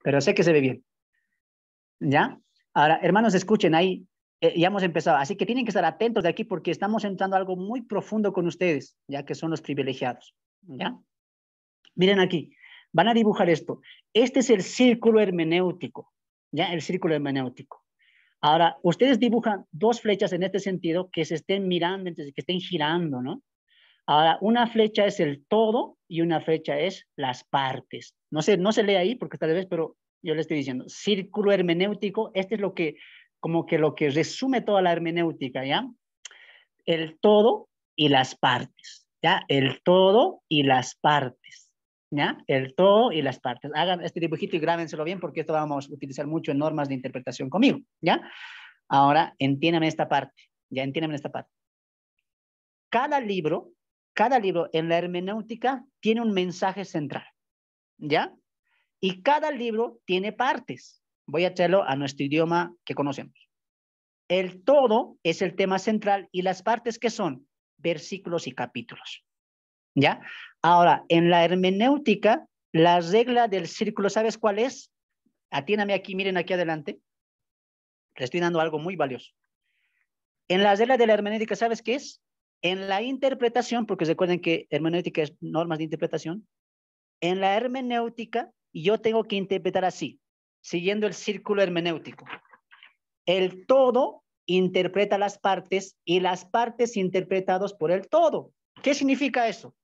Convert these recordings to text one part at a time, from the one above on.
pero sé que se ve bien. ¿Ya? Ahora, hermanos, escuchen ahí, ya hemos empezado, así que tienen que estar atentos de aquí porque estamos entrando a algo muy profundo con ustedes, ya que son los privilegiados. ¿Ya? Miren aquí, van a dibujar esto. Este es el círculo hermenéutico, ¿ya? El círculo hermenéutico. Ahora, ustedes dibujan dos flechas en este sentido que se estén mirando, que estén girando, ¿no? Ahora, una flecha es el todo y una flecha es las partes. No sé, no se lee ahí porque tal vez, pero yo le estoy diciendo, círculo hermenéutico, este es lo que, como que lo que resume toda la hermenéutica, ¿ya? El todo y las partes, ¿ya? El todo y las partes, ¿ya? El todo y las partes. Hagan este dibujito y grábenselo bien porque esto vamos a utilizar mucho en normas de interpretación conmigo, ¿ya? Ahora, entiéndame esta parte, ya entiéndame esta parte. Cada libro, cada libro en la hermenéutica tiene un mensaje central, ¿ya? Y cada libro tiene partes. Voy a hacerlo a nuestro idioma que conocemos. El todo es el tema central y las partes que son versículos y capítulos, ¿ya? Ahora, en la hermenéutica, la regla del círculo, ¿sabes cuál es? Atiéndame aquí, miren aquí adelante. Le estoy dando algo muy valioso. En la regla de la hermenéutica, ¿sabes qué es? En la interpretación, porque recuerden que hermenéutica es normas de interpretación, en la hermenéutica yo tengo que interpretar así, siguiendo el círculo hermenéutico. El todo interpreta las partes y las partes interpretadas por el todo. ¿Qué significa eso?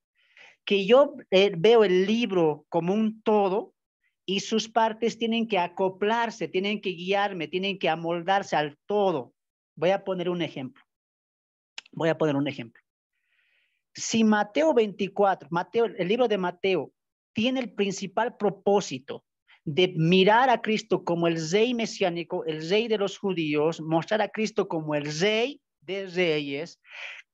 Que yo veo el libro como un todo y sus partes tienen que acoplarse, tienen que guiarme, tienen que amoldarse al todo. Voy a poner un ejemplo. Voy a poner un ejemplo. Si Mateo 24, Mateo, el libro de Mateo, tiene el principal propósito de mirar a Cristo como el rey mesiánico, el rey de los judíos, mostrar a Cristo como el rey de reyes,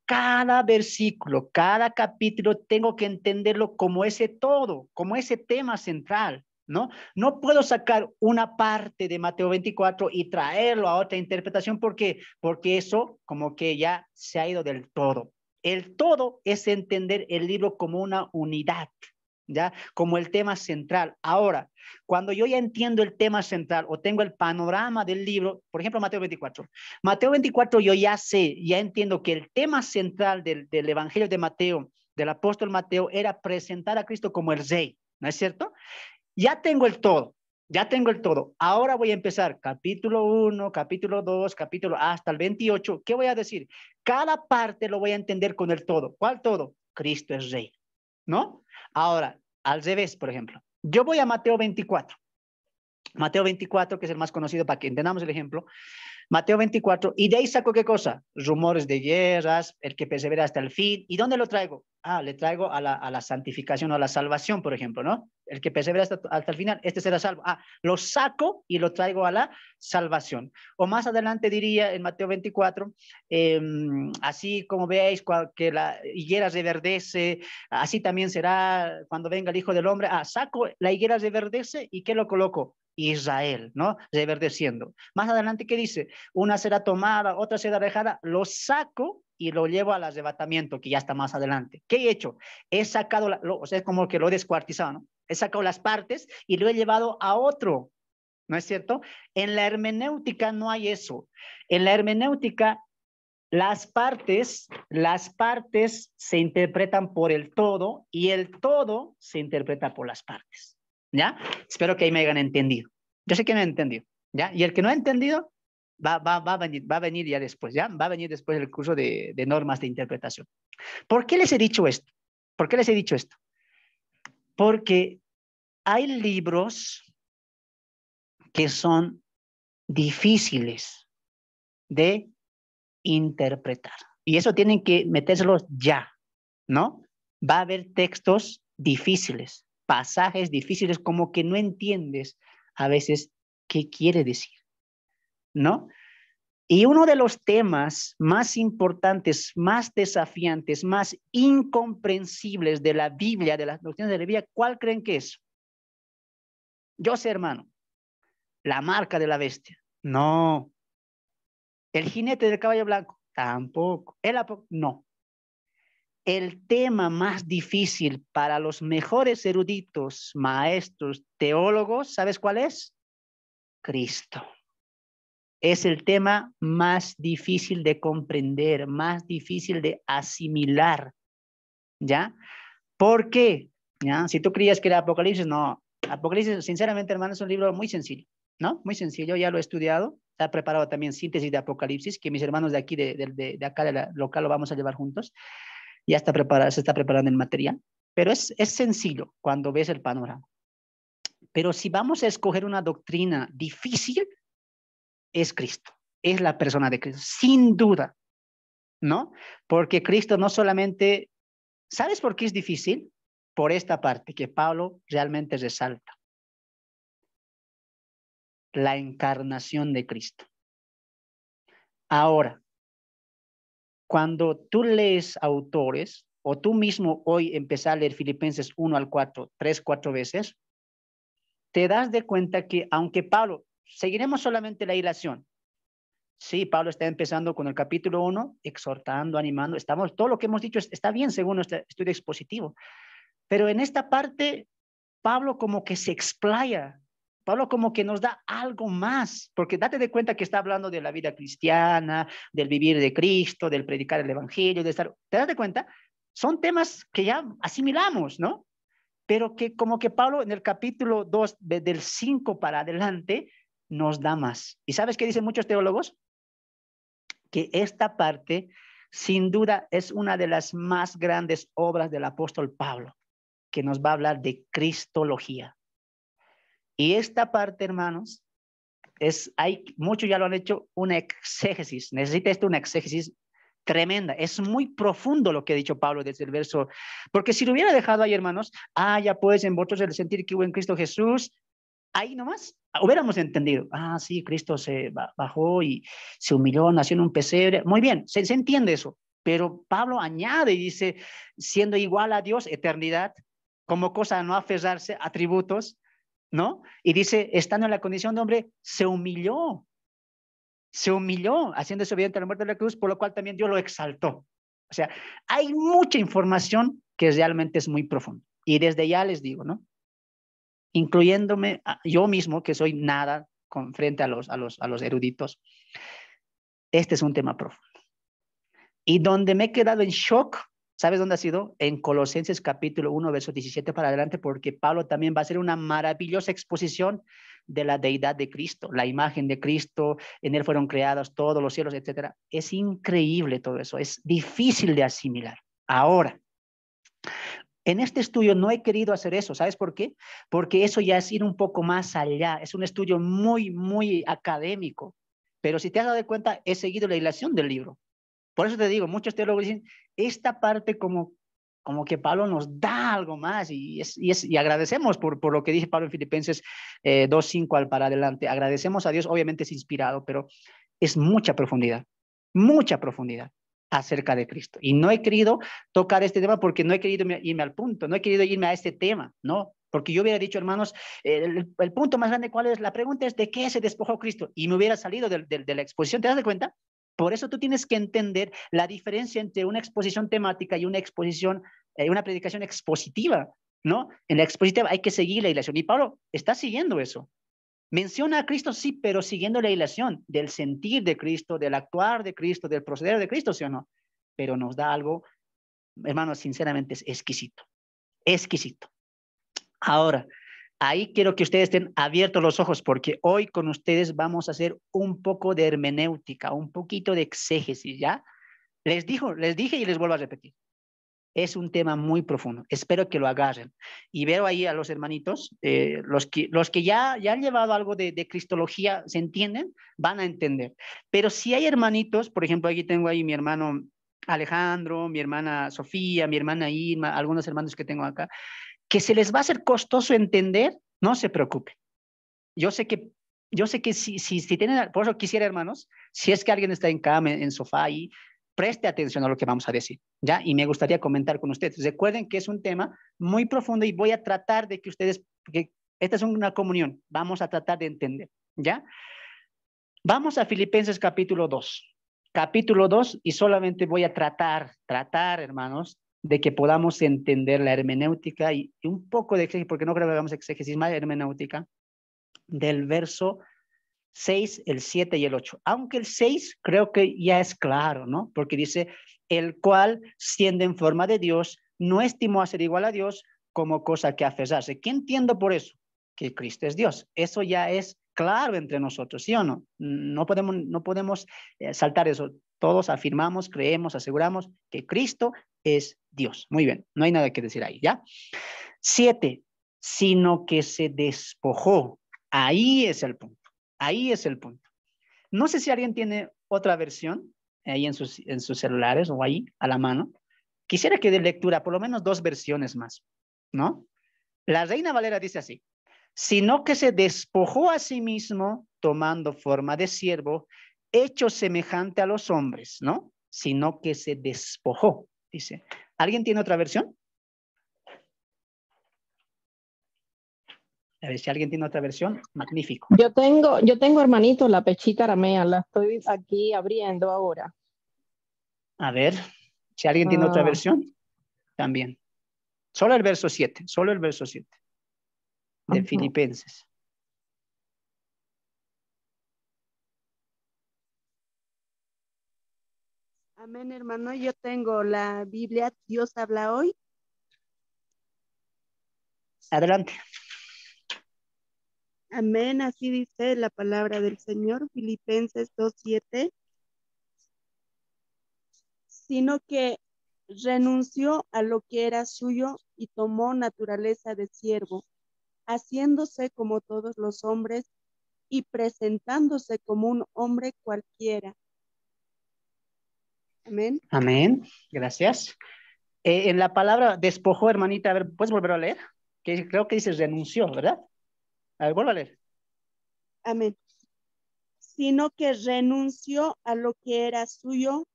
cada versículo, cada capítulo, tengo que entenderlo como ese todo, como ese tema central, ¿no? No puedo sacar una parte de Mateo 24 y traerlo a otra interpretación porque eso como que ya se ha ido del todo. El todo es entender el libro como una unidad, ¿ya? Como el tema central. Ahora, cuando yo ya entiendo el tema central o tengo el panorama del libro, por ejemplo, Mateo 24. Mateo 24 yo ya sé, ya entiendo que el tema central del Evangelio de Mateo, del apóstol Mateo, era presentar a Cristo como el rey, ¿no es cierto? Ya tengo el todo, ya tengo el todo. Ahora voy a empezar capítulo 1, capítulo 2, capítulo hasta el 28. ¿Qué voy a decir? Cada parte lo voy a entender con el todo. ¿Cuál todo? Cristo es rey, ¿no? Ahora, al revés, por ejemplo. Yo voy a Mateo 24. Mateo 24, que es el más conocido para que entendamos el ejemplo. Mateo 24, y de ahí saco qué cosa, rumores de guerras, el que persevera hasta el fin. ¿Y dónde lo traigo? Ah, le traigo a la santificación o a la salvación, por ejemplo, ¿no? El que persevera hasta el final, este será salvo. Ah, lo saco y lo traigo a la salvación. O más adelante diría en Mateo 24, así como veis que la higuera reverdece, así también será cuando venga el Hijo del Hombre. Ah, saco la higuera reverdece y ¿qué lo coloco? Israel, ¿no? Reverdeciendo. Más adelante, ¿qué dice? Una será tomada, otra será dejada, lo saco y lo llevo al arrebatamiento, que ya está más adelante. ¿Qué he hecho? He sacado, o sea, es como que lo he descuartizado, ¿no? He sacado las partes y lo he llevado a otro, ¿no es cierto? En la hermenéutica no hay eso. En la hermenéutica, las partes se interpretan por el todo y el todo se interpreta por las partes, ¿ya? Espero que ahí me hayan entendido. Yo sé que me han entendido, ¿ya? Y el que no ha entendido, va a venir ya después, ¿ya? Va a venir después el curso de normas de interpretación. ¿Por qué les he dicho esto? ¿Por qué les he dicho esto? Porque hay libros que son difíciles de interpretar. Y eso tienen que metérselos ya, ¿no? Va a haber textos difíciles, pasajes difíciles, como que no entiendes a veces qué quiere decir, ¿no? Y uno de los temas más importantes, más desafiantes, más incomprensibles de la Biblia, de las doctrinas de la Biblia, ¿cuál creen que es? Yo sé, hermano, la marca de la bestia. No. El jinete del caballo blanco. Tampoco. El no. el tema más difícil para los mejores eruditos, maestros, teólogos, ¿sabes cuál es? Cristo. Es el tema más difícil de comprender, más difícil de asimilar, ¿ya? ¿Por qué? ¿Ya? Si tú creías que era Apocalipsis, no. Apocalipsis, sinceramente, hermano, es un libro muy sencillo, ¿no? Muy sencillo, ya lo he estudiado. Está preparado también síntesis de Apocalipsis, que mis hermanos de aquí, de acá, de la local, lo vamos a llevar juntos. Ya está preparado, se está preparando el material. Pero es sencillo cuando ves el panorama. Pero si vamos a escoger una doctrina difícil, es Cristo. Es la persona de Cristo, sin duda, ¿no? Porque Cristo no solamente... ¿Sabes por qué es difícil? Por esta parte que Pablo realmente resalta. La encarnación de Cristo. Ahora, cuando tú lees autores, o tú mismo hoy empezás a leer Filipenses 1 al 4, 3, 4 veces, te das de cuenta que aunque Pablo, seguiremos solamente la ilación. Sí, Pablo está empezando con el capítulo 1, exhortando, animando, todo lo que hemos dicho está bien según nuestro estudio expositivo. Pero en esta parte, Pablo como que se explaya, Pablo como que nos da algo más, porque date de cuenta que está hablando de la vida cristiana, del vivir de Cristo, del predicar el evangelio, de estar, ¿te das de cuenta? Son temas que ya asimilamos, ¿no? Pero que como que Pablo en el capítulo 2, del 5 para adelante, nos da más. ¿Y sabes qué dicen muchos teólogos? Que esta parte, sin duda, es una de las más grandes obras del apóstol Pablo, que nos va a hablar de cristología. Y esta parte, hermanos, muchos ya lo han hecho, una exégesis. Necesita esto una exégesis tremenda. Es muy profundo lo que ha dicho Pablo desde el verso. Porque si lo hubiera dejado ahí, hermanos, ya pues en vosotros el sentir que hubo en Cristo Jesús, ahí nomás hubiéramos entendido. Sí, Cristo se bajó y se humilló, nació en un pesebre. Muy bien, se entiende eso. Pero Pablo añade y dice, siendo igual a Dios, eternidad, como cosa a no aferrarse, atributos, ¿no? Y dice, estando en la condición de hombre, se humilló, haciéndose obediente a la muerte de la cruz, por lo cual también Dios lo exaltó. O sea, hay mucha información que realmente es muy profunda. Y desde ya les digo, ¿no? Incluyéndome yo mismo, que soy nada frente a los eruditos, este es un tema profundo. Y donde me he quedado en shock, ¿sabes dónde ha sido? En Colosenses capítulo 1, verso 17 para adelante, porque Pablo también va a hacer una maravillosa exposición de la deidad de Cristo, la imagen de Cristo, en él fueron creados todos los cielos, etcétera. Es increíble todo eso, es difícil de asimilar. Ahora, en este estudio no he querido hacer eso, ¿sabes por qué? Porque eso ya es ir un poco más allá, es un estudio muy, muy académico. Pero si te has dado cuenta, he seguido la ilación del libro. Por eso te digo, muchos teólogos dicen, esta parte como que Pablo nos da algo más y agradecemos por lo que dice Pablo en Filipenses 2:5 al para adelante. Agradecemos a Dios, obviamente es inspirado, pero es mucha profundidad acerca de Cristo. Y no he querido tocar este tema porque no he querido irme al punto, no he querido irme a este tema, ¿no? Porque yo hubiera dicho, hermanos, el punto más grande, ¿cuál es? La pregunta es, ¿de qué se despojó Cristo? Y me hubiera salido de la exposición, ¿te das cuenta? Por eso tú tienes que entender la diferencia entre una exposición temática y una exposición, una predicación expositiva, ¿no? En la expositiva hay que seguir la ilación. Y Pablo está siguiendo eso. Menciona a Cristo, sí, pero siguiendo la ilación del sentir de Cristo, del actuar de Cristo, del proceder de Cristo, ¿sí o no? Pero nos da algo, hermanos, sinceramente es exquisito, exquisito. Ahora, ahí quiero que ustedes estén abiertos los ojos porque hoy con ustedes vamos a hacer un poco de hermenéutica, un poquito de exégesis, ¿ya? Les dije y les vuelvo a repetir. Es un tema muy profundo. Espero que lo agarren. Y veo ahí a los hermanitos, los que ya han llevado algo de cristología, ¿se entienden? Van a entender. Pero si hay hermanitos, por ejemplo, aquí tengo ahí mi hermano Alejandro, mi hermana Sofía, mi hermana Irma, algunos hermanos que tengo acá, que se les va a hacer costoso entender, no se preocupe. Yo sé que si tienen, por eso quisiera, hermanos, si es que alguien está en cama, en sofá ahí, preste atención a lo que vamos a decir, ¿ya? Y me gustaría comentar con ustedes. Recuerden que es un tema muy profundo y voy a tratar de que ustedes, porque esta es una comunión, vamos a tratar de entender, ¿ya? Vamos a Filipenses capítulo 2. Capítulo 2 y solamente voy a tratar, hermanos, de que podamos entender la hermenéutica y un poco de exégesis, porque no creo que hagamos exégesis más hermenéutica, del verso 6, el 7 y el 8. Aunque el 6 creo que ya es claro, ¿no? Porque dice, el cual, siendo en forma de Dios, no estimó a ser igual a Dios como cosa que aferrarse. ¿Qué entiendo por eso? Que Cristo es Dios. Eso ya es claro entre nosotros, ¿sí o no? No podemos saltar eso. Todos afirmamos, creemos, aseguramos que Cristo es Dios. Muy bien, no hay nada que decir ahí, ¿ya? 7, sino que se despojó. Ahí es el punto. Ahí es el punto. No sé si alguien tiene otra versión ahí en sus celulares o ahí a la mano. Quisiera que dé lectura por lo menos 2 versiones más, ¿no? La Reina Valera dice así, sino que se despojó a sí mismo tomando forma de siervo, hecho semejante a los hombres, ¿no? Sino que se despojó, dice. ¿Alguien tiene otra versión? A ver si alguien tiene otra versión, magnífico. Yo tengo, hermanito, la pechita aramea, la estoy aquí abriendo ahora. A ver, si alguien tiene otra versión, también. Solo el verso 7, solo el verso 7 de Filipenses. Amén, hermano. Yo tengo la Biblia, Dios habla hoy. Adelante. Amén, así dice la palabra del Señor, Filipenses 2:7. Sino que renunció a lo que era suyo y tomó naturaleza de siervo, haciéndose como todos los hombres y presentándose como un hombre cualquiera. Amén. Amén. Gracias. En la palabra despojó, hermanita, a ver, ¿puedes volver a leer? Que creo que dice renunció, ¿verdad? A ver, vuelvo a leer. Amén. Sino que renunció a lo que era suyo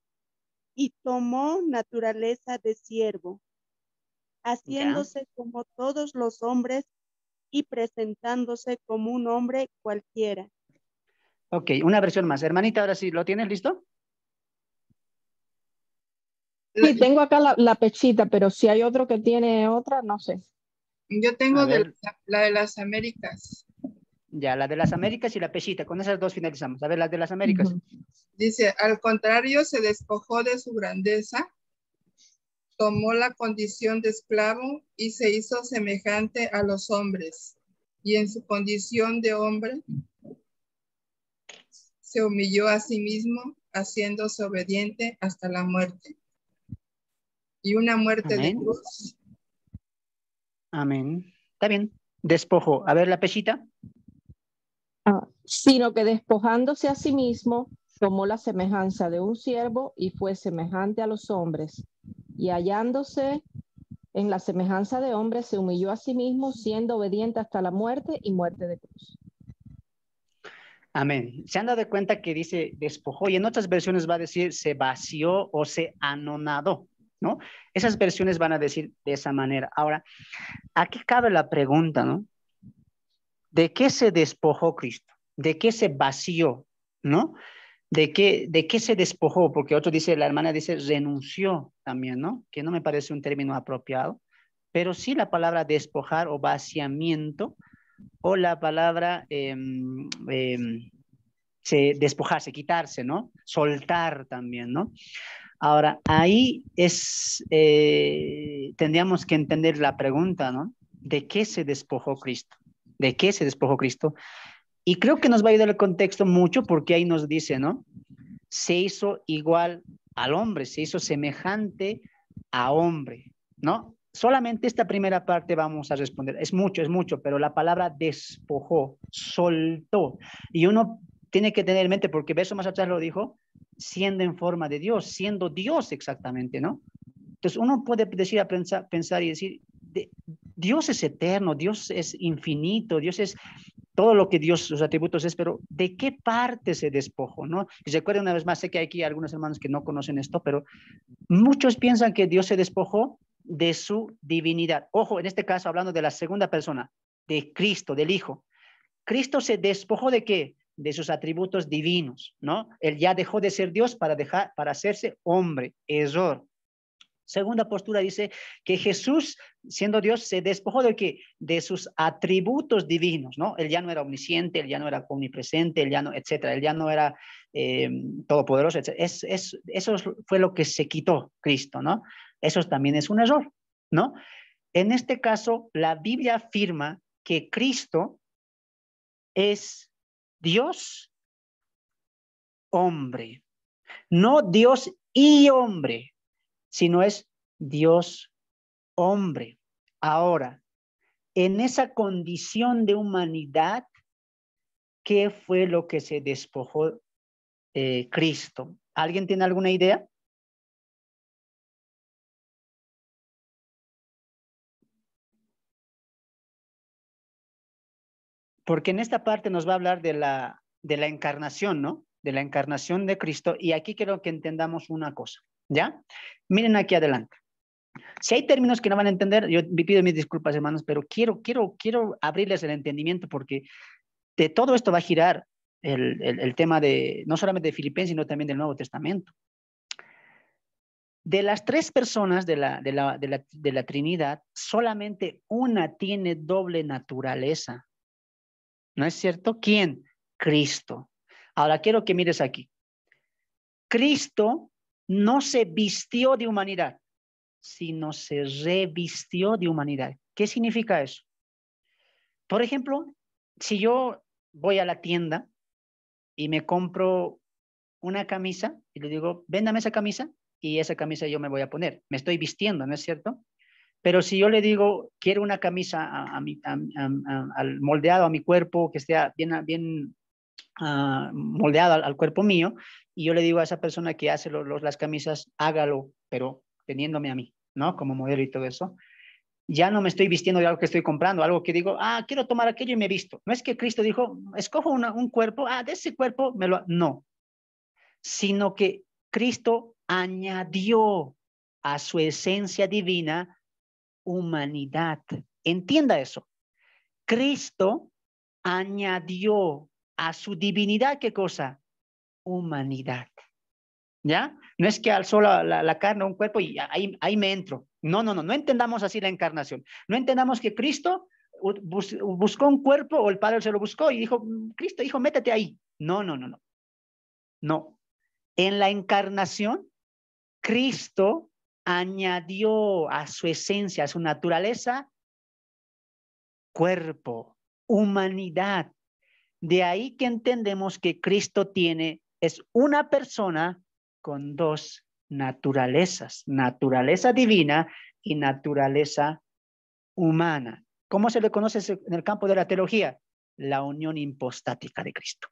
y tomó naturaleza de siervo, haciéndose Ya. como todos los hombres y presentándose como un hombre cualquiera. Ok, una versión más. Hermanita, ahora sí, ¿lo tienes listo? Sí, tengo acá la pechita, pero si hay otro que tiene otra, no sé. Yo tengo la de las Américas. Ya, la de las Américas y la pechita. Con esas 2 finalizamos. A ver, las de las Américas. Dice, al contrario, se despojó de su grandeza, tomó la condición de esclavo y se hizo semejante a los hombres. Y en su condición de hombre, se humilló a sí mismo, haciéndose obediente hasta la muerte. Y una muerte de cruz. Amén. Está bien. Despojó. A ver, la pechita. Sino que despojándose a sí mismo, tomó la semejanza de un siervo y fue semejante a los hombres. Y hallándose en la semejanza de hombres, se humilló a sí mismo, siendo obediente hasta la muerte y muerte de cruz. Amén. ¿Se han dado cuenta que dice despojó? Y en otras versiones va a decir se vació o se anonadó, ¿no? Esas versiones van a decir de esa manera. Ahora, aquí cabe la pregunta, ¿no? ¿De qué se despojó Cristo? ¿De qué se vació? ¿No? ¿De qué se despojó? Porque otro dice, la hermana dice renunció también, ¿no? Que no me parece un término apropiado, pero sí la palabra despojar o vaciamiento o la palabra despojarse, quitarse, ¿no? Soltar también, ¿no? Ahora, ahí tendríamos que entender la pregunta, ¿no? ¿De qué se despojó Cristo? ¿De qué se despojó Cristo? Y creo que nos va a ayudar el contexto mucho porque ahí nos dice, ¿no? Se hizo igual al hombre, se hizo semejante a hombre, ¿no? Solamente esta primera parte vamos a responder. Es mucho, pero la palabra despojó, soltó. Y uno tiene que tener en mente, porque verso más atrás lo dijo, siendo en forma de Dios, siendo Dios exactamente, ¿no? Entonces uno puede decir, pensar y decir, Dios es eterno, Dios es infinito, Dios es todo lo que Dios, sus atributos es, pero ¿de qué parte se despojó, no? Y recuerden una vez más, sé que hay aquí algunos hermanos que no conocen esto, pero muchos piensan que Dios se despojó de su divinidad. Ojo, en este caso hablando de la segunda persona, de Cristo, del Hijo. ¿Cristo se despojó de qué? De sus atributos divinos, ¿no? Él ya dejó de ser Dios para hacerse hombre. Error. Segunda postura dice que Jesús, siendo Dios, se despojó de ¿qué? De sus atributos divinos, ¿no? Él ya no era omnisciente, él ya no era omnipresente, él ya no, etcétera, él ya no era todopoderoso, etcétera. Eso fue lo que se quitó Cristo, ¿no? Eso también es un error, ¿no? En este caso, la Biblia afirma que Cristo es Dios hombre, no Dios y hombre, sino es Dios hombre. Ahora, en esa condición de humanidad, ¿qué fue lo que se despojó Cristo? ¿Alguien tiene alguna idea? Porque en esta parte nos va a hablar de la encarnación, ¿no? De la encarnación de Cristo. Y aquí quiero que entendamos una cosa, ¿ya? Miren aquí adelante. Si hay términos que no van a entender, yo pido mis disculpas, hermanos, pero quiero abrirles el entendimiento porque de todo esto va a girar el tema de, no solamente de Filipenses, sino también del Nuevo Testamento. De las tres personas de la Trinidad, solamente una tiene doble naturaleza. ¿No es cierto? ¿Quién? Cristo. Ahora quiero que mires aquí. Cristo no se vistió de humanidad, sino se revistió de humanidad. ¿Qué significa eso? Por ejemplo, si yo voy a la tienda y me compro una camisa y le digo, véndame esa camisa y esa camisa yo me voy a poner. Me estoy vistiendo, ¿no es cierto? Pero si yo le digo, quiero una camisa al moldeado a mi cuerpo, que esté bien moldeado al cuerpo mío, y yo le digo a esa persona que hace las camisas, hágalo, pero teniéndome a mí, ¿no? Como modelo y todo eso. Ya no me estoy vistiendo de algo que estoy comprando, algo que digo, quiero tomar aquello y me visto. No es que Cristo dijo, escojo un cuerpo, de ese cuerpo me lo... No, sino que Cristo añadió a su esencia divina humanidad. Entienda eso. Cristo añadió a su divinidad, ¿qué cosa? Humanidad. ¿Ya? No es que alzó la carne, un cuerpo y ahí me entro. No entendamos así la encarnación. No entendamos que Cristo buscó un cuerpo o el Padre se lo buscó y dijo, Cristo, hijo, métete ahí. No. No. En la encarnación, Cristo añadió a su esencia, a su naturaleza, cuerpo, humanidad. De ahí que entendemos que Cristo es una persona con dos naturalezas, naturaleza divina y naturaleza humana. ¿Cómo se le conoce en el campo de la teología? La unión hipostática de Cristo.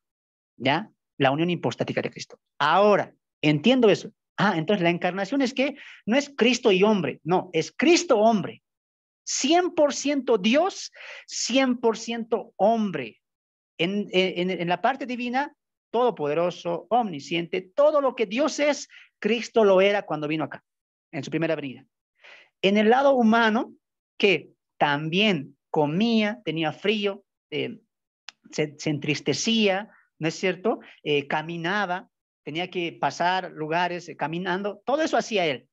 ¿Ya? La unión hipostática de Cristo. Ahora, entiendo eso. Entonces la encarnación es que no es Cristo y hombre, no, es Cristo hombre. 100% Dios, 100% hombre. En la parte divina, todopoderoso, omnisciente, todo lo que Dios es, Cristo lo era cuando vino acá, en su primera venida. En el lado humano, que también comía, tenía frío, se entristecía, ¿no es cierto? Caminaba, tenía que pasar lugares caminando, todo eso hacía él.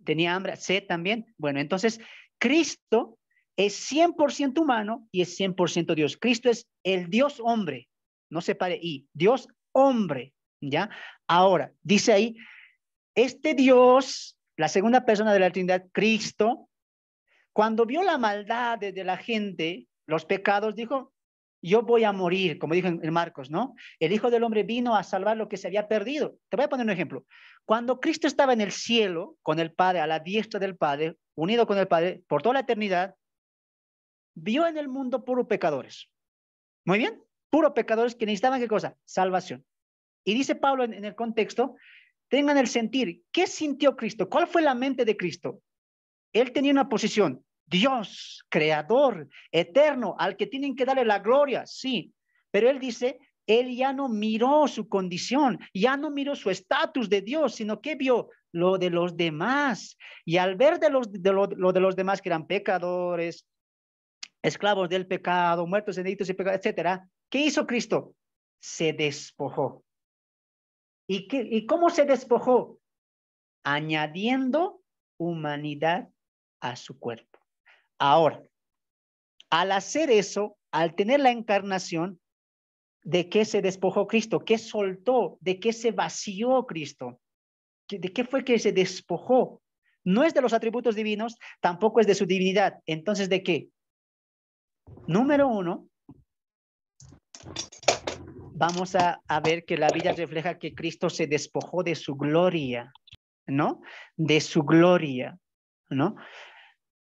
Tenía hambre, sed también. Bueno, entonces, Cristo es 100% humano y es 100% Dios. Cristo es el Dios hombre, no se pare, y Dios hombre, ¿ya? Ahora, dice ahí, este Dios, la segunda persona de la Trinidad, Cristo, cuando vio la maldad de la gente, los pecados, dijo, yo voy a morir, como dijo en Marcos, ¿no? El Hijo del Hombre vino a salvar lo que se había perdido. Te voy a poner un ejemplo. Cuando Cristo estaba en el cielo con el Padre, a la diestra del Padre, unido con el Padre por toda la eternidad, vio en el mundo puro pecadores. Muy bien, puro pecadores que necesitaban ¿qué cosa? Salvación. Y dice Pablo en el contexto, tengan el sentir. ¿Qué sintió Cristo? ¿Cuál fue la mente de Cristo? Él tenía una posición, Dios, creador, eterno, al que tienen que darle la gloria, sí, pero él dice, él ya no miró su condición, ya no miró su estatus de Dios, sino que vio lo de los demás, y al ver lo de los demás que eran pecadores, esclavos del pecado, muertos en delitos y pecados, etcétera, ¿qué hizo Cristo? Se despojó. ¿Y cómo se despojó? Añadiendo humanidad a su cuerpo. Ahora, al hacer eso, al tener la encarnación, ¿de qué se despojó Cristo? ¿Qué soltó? ¿De qué se vació Cristo? ¿De qué fue que se despojó? No es de los atributos divinos, tampoco es de su divinidad. Entonces, ¿de qué? Número uno, vamos a ver que la Biblia refleja que Cristo se despojó de su gloria, ¿no? De su gloria, ¿no?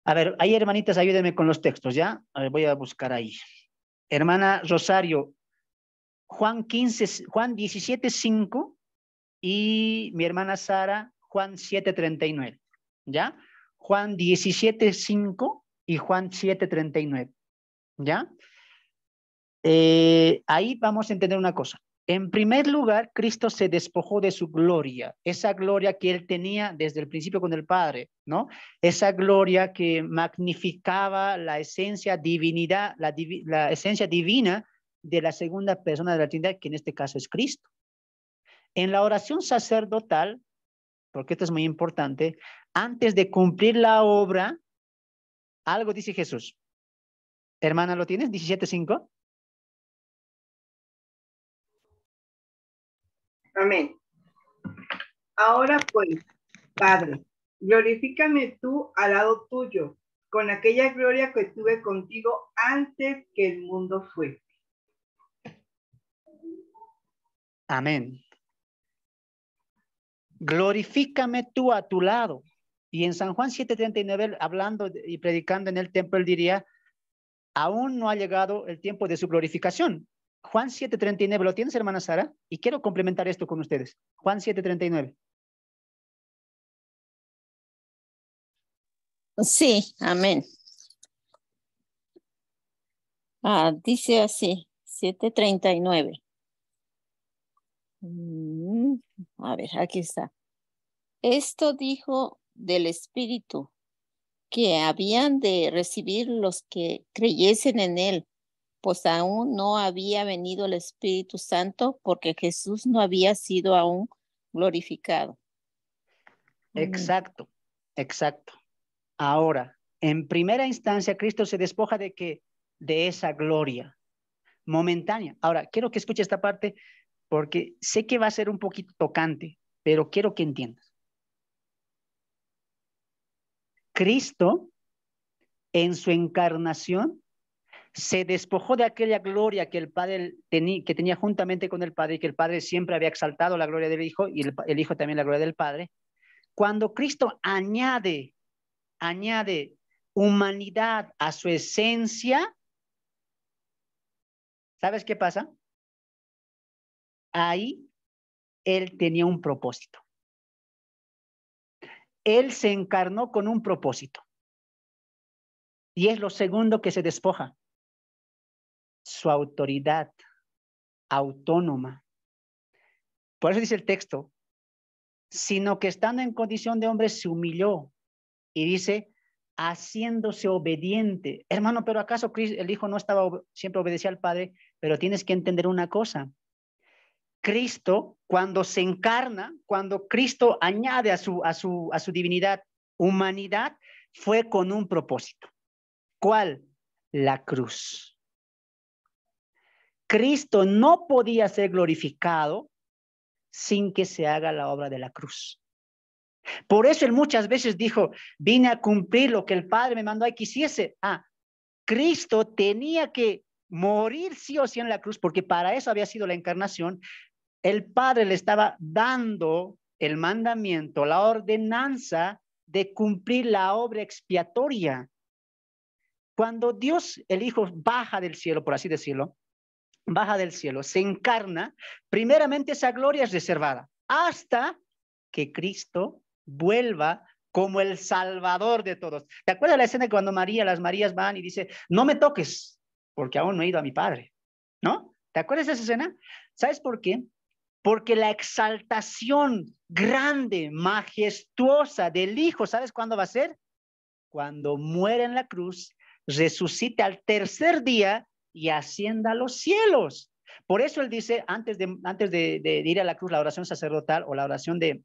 A ver, ahí hermanitas, ayúdenme con los textos, ¿ya? A ver, voy a buscar ahí. Hermana Rosario, Juan 17:5 y mi hermana Sara, Juan 7:39, ¿ya? Juan 17:5 y Juan 7:39, ¿ya? Ahí vamos a entender una cosa. En primer lugar, Cristo se despojó de su gloria, esa gloria que él tenía desde el principio con el Padre, ¿no? Esa gloria que magnificaba la esencia divinidad, la esencia divina de la segunda persona de la Trinidad, que en este caso es Cristo. En la oración sacerdotal, porque esto es muy importante, antes de cumplir la obra, algo dice Jesús. Hermana, ¿lo tienes? 17:5. Amén. Ahora pues, Padre, glorifícame tú al lado tuyo, con aquella gloria que tuve contigo antes que el mundo fue. Amén. Glorifícame tú a tu lado. Y en San Juan 7:39, hablando y predicando en el templo, él diría, aún no ha llegado el tiempo de su glorificación. Juan 7:39, ¿lo tienes, hermana Sara? Y quiero complementar esto con ustedes. Juan 7:39. Sí, amén. Dice así, 7:39. A ver, aquí está. Esto dijo del Espíritu que habían de recibir los que creyesen en él, pues aún no había venido el Espíritu Santo porque Jesús no había sido aún glorificado. Exacto, exacto. Ahora, en primera instancia, Cristo se despoja de que de esa gloria momentánea. Ahora, quiero que escuche esta parte porque sé que va a ser un poquito tocante, pero quiero que entiendas. Cristo, en su encarnación, se despojó de aquella gloria que el Padre que tenía juntamente con el Padre, y que el Padre siempre había exaltado la gloria del Hijo, y el Hijo también la gloria del Padre. Cuando Cristo añade humanidad a su esencia, ¿sabes qué pasa? Ahí él tenía un propósito. Él se encarnó con un propósito. Y es lo segundo que se despoja. Su autoridad autónoma. Por eso dice el texto, sino que estando en condición de hombre se humilló. Y dice, haciéndose obediente. Hermano, pero ¿acaso el Hijo no siempre obedecía al Padre? Pero tienes que entender una cosa. Cristo, cuando se encarna, cuando Cristo añade a su divinidad humanidad, fue con un propósito. ¿Cuál? La cruz. Cristo no podía ser glorificado sin que se haga la obra de la cruz. Por eso él muchas veces dijo, vine a cumplir lo que el Padre me mandó a que hiciese. Cristo tenía que morir sí o sí en la cruz, porque para eso había sido la encarnación. El Padre le estaba dando el mandamiento, la ordenanza de cumplir la obra expiatoria. Cuando Dios, el Hijo, baja del cielo, por así decirlo, baja del cielo, se encarna, primeramente esa gloria es reservada hasta que Cristo vuelva como el Salvador de todos. ¿Te acuerdas la escena cuando las Marías van y dice, no me toques, porque aún no he ido a mi Padre? ¿No? ¿Te acuerdas de esa escena? ¿Sabes por qué? Porque la exaltación grande, majestuosa del Hijo, ¿sabes cuándo va a ser? Cuando muere en la cruz, resucite al tercer día y ascienda a los cielos. Por eso él dice, antes de ir a la cruz, la oración sacerdotal o la oración de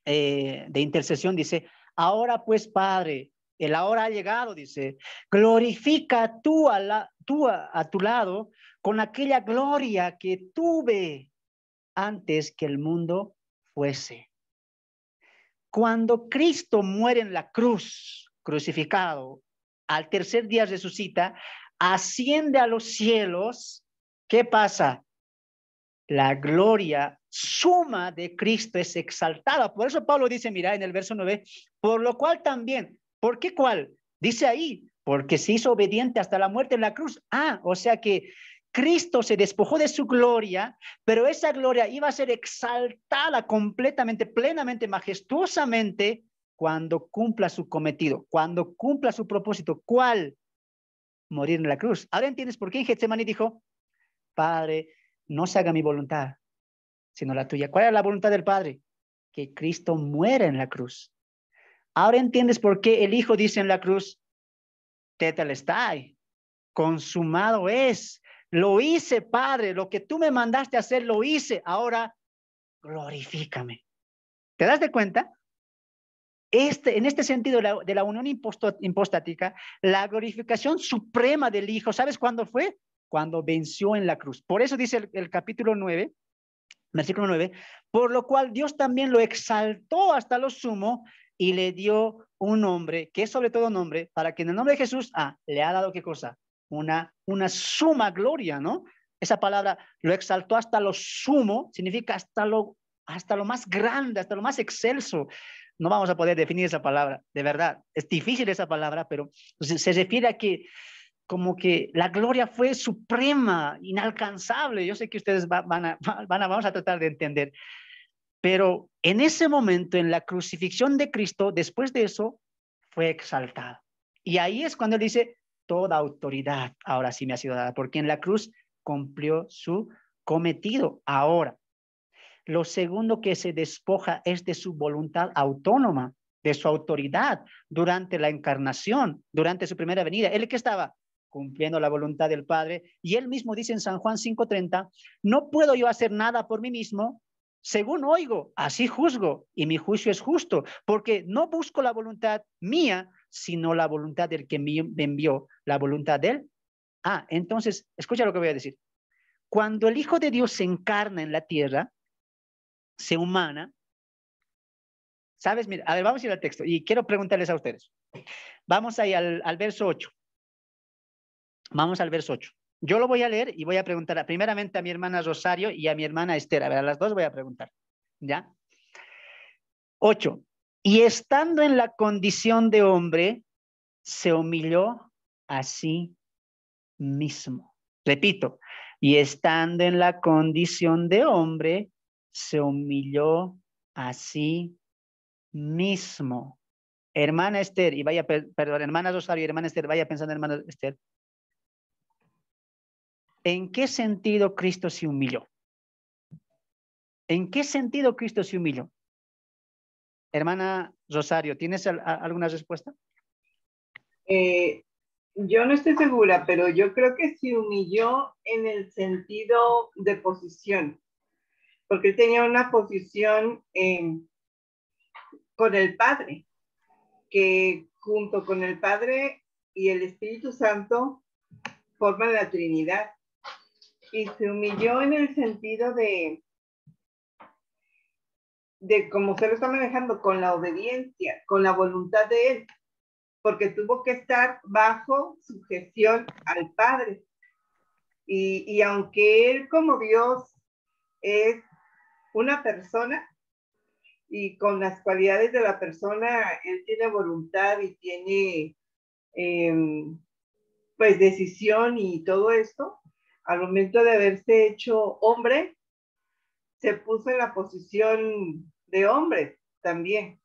de intercesión, dice, ahora pues, Padre, el ahora ha llegado, dice, glorifica tú a tu lado con aquella gloria que tuve antes que el mundo fuese. Cuando Cristo muere en la cruz, crucificado, al tercer día resucita, asciende a los cielos, ¿qué pasa? La gloria suma de Cristo es exaltada. Por eso Pablo dice, mira, en el verso 9, por lo cual también, ¿por qué cuál? Dice ahí, porque se hizo obediente hasta la muerte en la cruz. O sea que Cristo se despojó de su gloria, pero esa gloria iba a ser exaltada completamente, plenamente, majestuosamente, cuando cumpla su cometido, cuando cumpla su propósito. ¿Cuál? Morir en la cruz. Ahora entiendes por qué en Getsemaní dijo, Padre, no se haga mi voluntad, sino la tuya. ¿Cuál era la voluntad del Padre? Que Cristo muera en la cruz. Ahora entiendes por qué el Hijo dice en la cruz, tetelestai, consumado es. Lo hice, Padre, lo que tú me mandaste a hacer, lo hice. Ahora, glorifícame. ¿Te das de cuenta? En este sentido de la unión impostática, la glorificación suprema del Hijo, ¿sabes cuándo fue? Cuando venció en la cruz. Por eso dice el capítulo 9, versículo 9, por lo cual Dios también lo exaltó hasta lo sumo y le dio un nombre, que es sobre todo nombre, para que en el nombre de Jesús, le ha dado ¿qué cosa? Una suma gloria, ¿no? Esa palabra, lo exaltó hasta lo sumo, significa hasta lo más grande, hasta lo más excelso. No vamos a poder definir esa palabra, de verdad. Es difícil esa palabra, pero se refiere a que como que la gloria fue suprema, inalcanzable. Yo sé que ustedes vamos a tratar de entender. Pero en ese momento, en la crucifixión de Cristo, después de eso, fue exaltado. Y ahí es cuando él dice, toda autoridad ahora sí me ha sido dada, porque en la cruz cumplió su cometido. Ahora, lo segundo que se despoja es de su voluntad autónoma, de su autoridad durante la encarnación, durante su primera venida. Él que estaba cumpliendo la voluntad del Padre, y él mismo dice en San Juan 5:30, no puedo yo hacer nada por mí mismo, según oigo, así juzgo, y mi juicio es justo, porque no busco la voluntad mía, sino la voluntad del que me envió, la voluntad de él. Entonces, escucha lo que voy a decir. Cuando el Hijo de Dios se encarna en la tierra, se humana, ¿sabes? Mira, a ver, vamos a ir al texto, y quiero preguntarles a ustedes. Vamos ahí al verso 8. Vamos al verso 8. Yo lo voy a leer y voy a preguntar primeramente a mi hermana Rosario y a mi hermana Esther. A ver, a las dos voy a preguntar. ¿Ya? 8. Y estando en la condición de hombre, se humilló a sí mismo. Repito, y estando en la condición de hombre, se humilló a sí mismo. Hermana Esther, y vaya, perdón, hermana Rosario y hermana Esther, vaya pensando, hermana Esther. ¿En qué sentido Cristo se humilló? ¿En qué sentido Cristo se humilló? Hermana Rosario, ¿tienes alguna respuesta? Yo no estoy segura, pero yo creo que se humilló en el sentido de posición, porque él tenía una posición con el Padre, que junto con el Padre y el Espíritu Santo forman la Trinidad. Y se humilló en el sentido de cómo se lo está manejando, con la obediencia, con la voluntad de él, porque tuvo que estar bajo sujeción al Padre. Y aunque él como Dios es una persona y con las cualidades de la persona, él tiene voluntad y tiene pues decisión y todo esto, al momento de haberse hecho hombre, se puso en la posición de hombre también,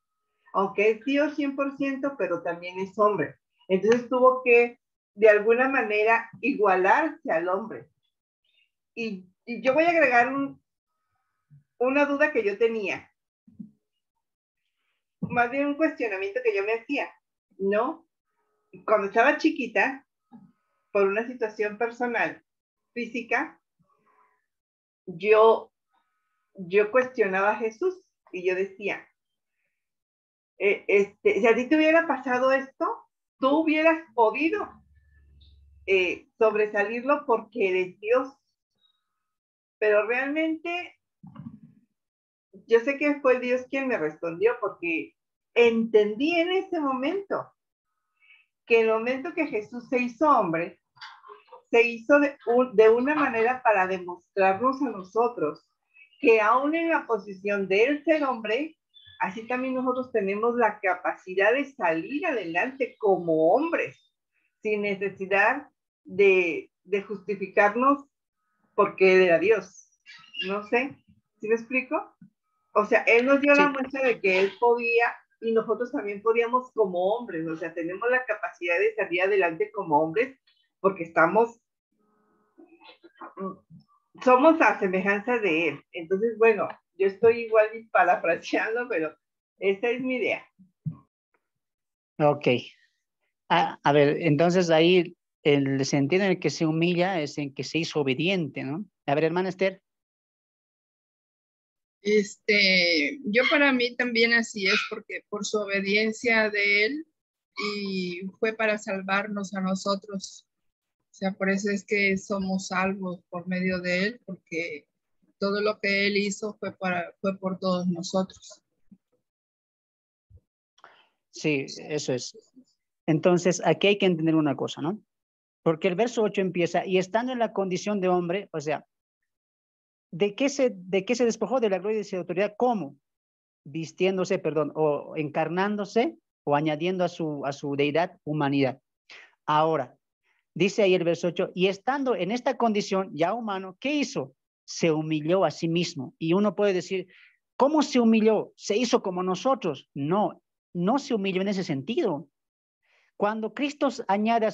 aunque es Dios 100%, pero también es hombre. Entonces tuvo que, de alguna manera, igualarse al hombre. Y yo voy a agregar una duda que yo tenía, más bien un cuestionamiento que yo me hacía, ¿no? Cuando estaba chiquita, por una situación personal, física, yo cuestionaba a Jesús y yo decía, si a ti te hubiera pasado esto, tú hubieras podido sobresalirlo porque eres Dios. Pero realmente yo sé que fue Dios quien me respondió porque entendí en ese momento que el momento que Jesús se hizo hombre, se hizo de una manera para demostrarnos a nosotros que aún en la posición de él ser hombre, así también nosotros tenemos la capacidad de salir adelante como hombres, sin necesidad de justificarnos porque él era Dios. No sé, ¿sí me explico? O sea, él nos dio la muestra de que él podía y nosotros también podíamos como hombres, o sea, tenemos la capacidad de salir adelante como hombres porque somos a semejanza de él. Entonces, bueno, yo estoy igual parafraseando, pero esa es mi idea. Ok. A ver, entonces ahí el sentido en el que se humilla es en que se hizo obediente, ¿no? A ver, hermana Esther. Yo para mí también así es, porque por su obediencia de él y fue para salvarnos a nosotros. O sea, por eso es que somos salvos por medio de él, porque todo lo que él hizo fue por todos nosotros. Sí, eso es. Entonces, aquí hay que entender una cosa, ¿no? Porque el verso 8 empieza, y estando en la condición de hombre, o sea, ¿de qué se despojó de la gloria y de su autoridad? ¿Cómo? Vistiéndose, perdón, o encarnándose o añadiendo a su deidad humanidad. Ahora, dice ahí el verso 8, y estando en esta condición ya humano, ¿qué hizo? Se humilló a sí mismo. Y uno puede decir, ¿cómo se humilló? ¿Se hizo como nosotros? No, no se humilló en ese sentido. Cuando Cristo añade a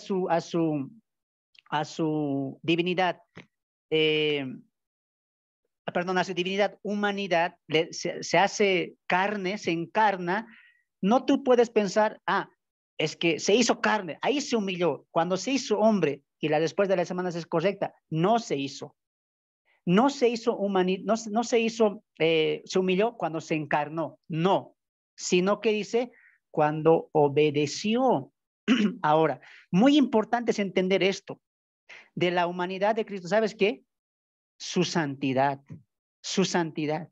su divinidad, perdón, a su divinidad, humanidad, se hace carne, se encarna, no tú puedes pensar, es que se hizo carne, ahí se humilló. Cuando se hizo hombre, y la respuesta de las semanas es correcta, no se hizo. No se hizo no se hizo, se humilló cuando se encarnó, no, sino que dice cuando obedeció. Ahora, muy importante es entender esto de la humanidad de Cristo. ¿Sabes qué? Su santidad, su santidad.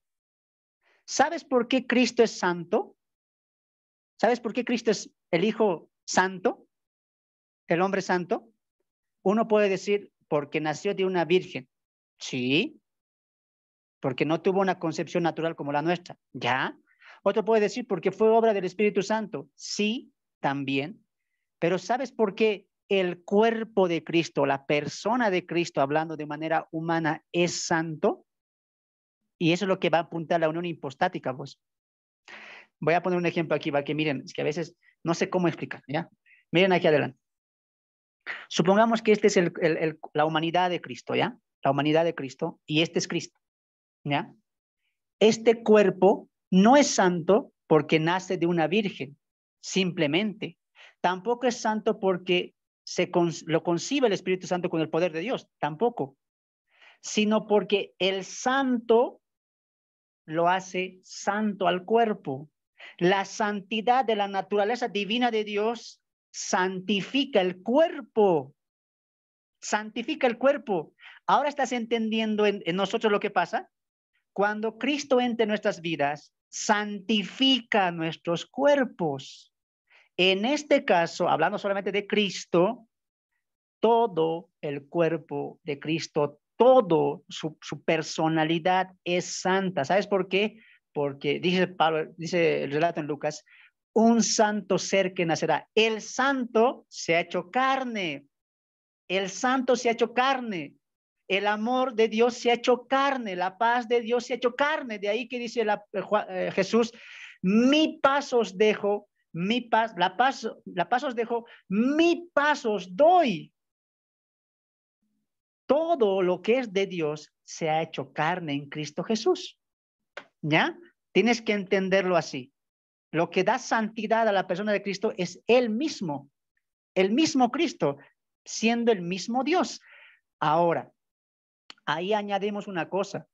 ¿Sabes por qué Cristo es santo? ¿Sabes por qué Cristo es el Hijo Santo, el hombre santo? Uno puede decir, porque nació de una virgen. Sí, porque no tuvo una concepción natural como la nuestra. ¿Ya? Otro puede decir, porque fue obra del Espíritu Santo. Sí, también. Pero ¿sabes por qué el cuerpo de Cristo, la persona de Cristo, hablando de manera humana, es santo? Y eso es lo que va a apuntar a la unión hipostática, pues. Voy a poner un ejemplo aquí, para que miren, es que a veces no sé cómo explicar, ¿ya? Miren aquí adelante. Supongamos que este es la humanidad de Cristo, ¿ya? La humanidad de Cristo, y este es Cristo, ¿ya? Este cuerpo no es santo porque nace de una virgen, simplemente. Tampoco es santo porque lo concibe el Espíritu Santo con el poder de Dios, tampoco. Sino porque el santo lo hace santo al cuerpo. La santidad de la naturaleza divina de Dios santifica el cuerpo. Santifica el cuerpo. Ahora estás entendiendo en nosotros lo que pasa. Cuando Cristo entra en nuestras vidas, santifica nuestros cuerpos. En este caso, hablando solamente de Cristo, todo el cuerpo de Cristo, todo su personalidad es santa. ¿Sabes por qué? Porque dice Pablo, dice el relato en Lucas, un santo ser que nacerá. El santo se ha hecho carne. El santo se ha hecho carne. El amor de Dios se ha hecho carne. La paz de Dios se ha hecho carne. De ahí que dice Jesús, mi paz os dejo, la paz os dejo, mi paz os doy. Todo lo que es de Dios se ha hecho carne en Cristo Jesús. ¿Ya? Tienes que entenderlo así. Lo que da santidad a la persona de Cristo es el mismo Cristo, siendo el mismo Dios. Ahora, ahí añadimos una cosa.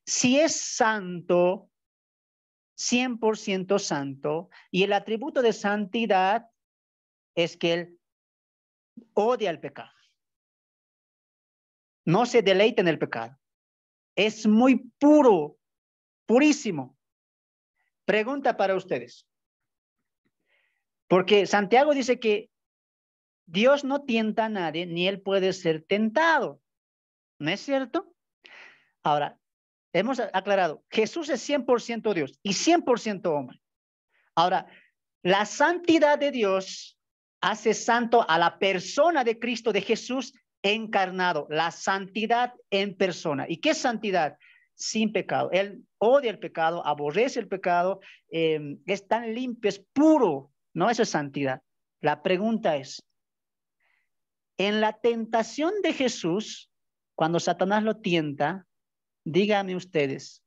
Si es santo, 100% santo, y el atributo de santidad es que Él odia el pecado. No se deleita en el pecado. Es muy puro, purísimo. Pregunta para ustedes. Porque Santiago dice que Dios no tienta a nadie, ni Él puede ser tentado. ¿No es cierto? Ahora, hemos aclarado, Jesús es 100% Dios y 100% hombre. Ahora, la santidad de Dios hace santo a la persona de Cristo, de Jesús encarnado, la santidad en persona. ¿Y qué es santidad? Sin pecado. Él odia el pecado, aborrece el pecado, es tan limpio, es puro, ¿no? Eso es santidad. La pregunta es, en la tentación de Jesús, cuando Satanás lo tienta, díganme ustedes,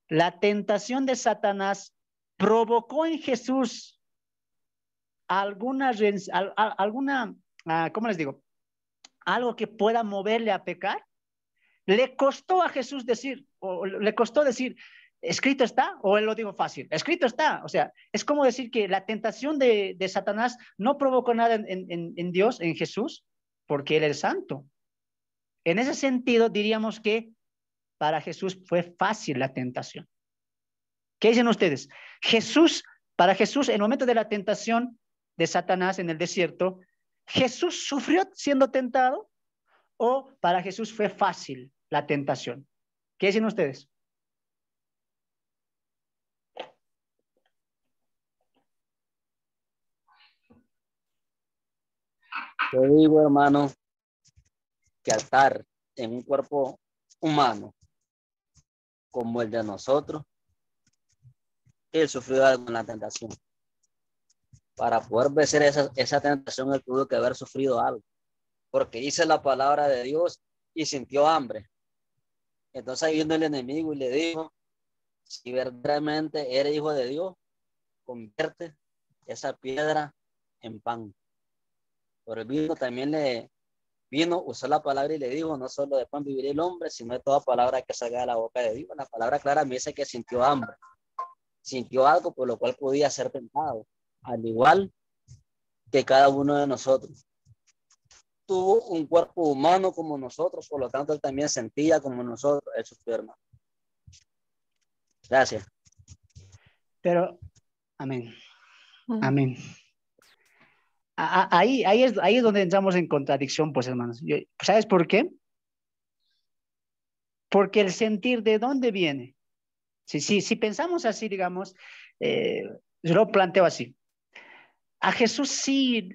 la tentación de Satanás provocó en Jesús alguna, ¿cómo les digo? Algo que pueda moverle a pecar. Le costó a Jesús decir, o le costó decir, escrito está, o él lo dijo fácil, escrito está. O sea, es como decir que la tentación de Satanás no provocó nada en Dios, en Jesús, porque él es santo. En ese sentido, diríamos que para Jesús fue fácil la tentación. ¿Qué dicen ustedes? Para Jesús, en el momento de la tentación de Satanás en el desierto, ¿Jesús sufrió siendo tentado o para Jesús fue fácil la tentación? ¿Qué dicen ustedes? Yo digo, hermano, que al estar en un cuerpo humano como el de nosotros, Él sufrió algo en la tentación. Para poder vencer esa tentación, Él tuvo que haber sufrido algo. Porque dice la palabra de Dios y sintió hambre. Entonces ahí vino el enemigo y le dijo, si verdaderamente eres hijo de Dios, convierte esa piedra en pan. Pero el vino también usó la palabra y le dijo, no solo de pan vivirá el hombre, sino de toda palabra que salga de la boca de Dios. La palabra clara me dice que sintió hambre. Sintió algo por lo cual podía ser tentado. Al igual que cada uno de nosotros. Tuvo un cuerpo humano como nosotros, por lo tanto él también sentía como nosotros, él sufrió, hermano. Gracias. Pero, amén. Amén. Ahí es donde entramos en contradicción, pues, hermanos. ¿Sabes por qué? Porque el sentir, ¿de dónde viene? Si pensamos así, digamos, yo lo planteo así. A Jesús sí,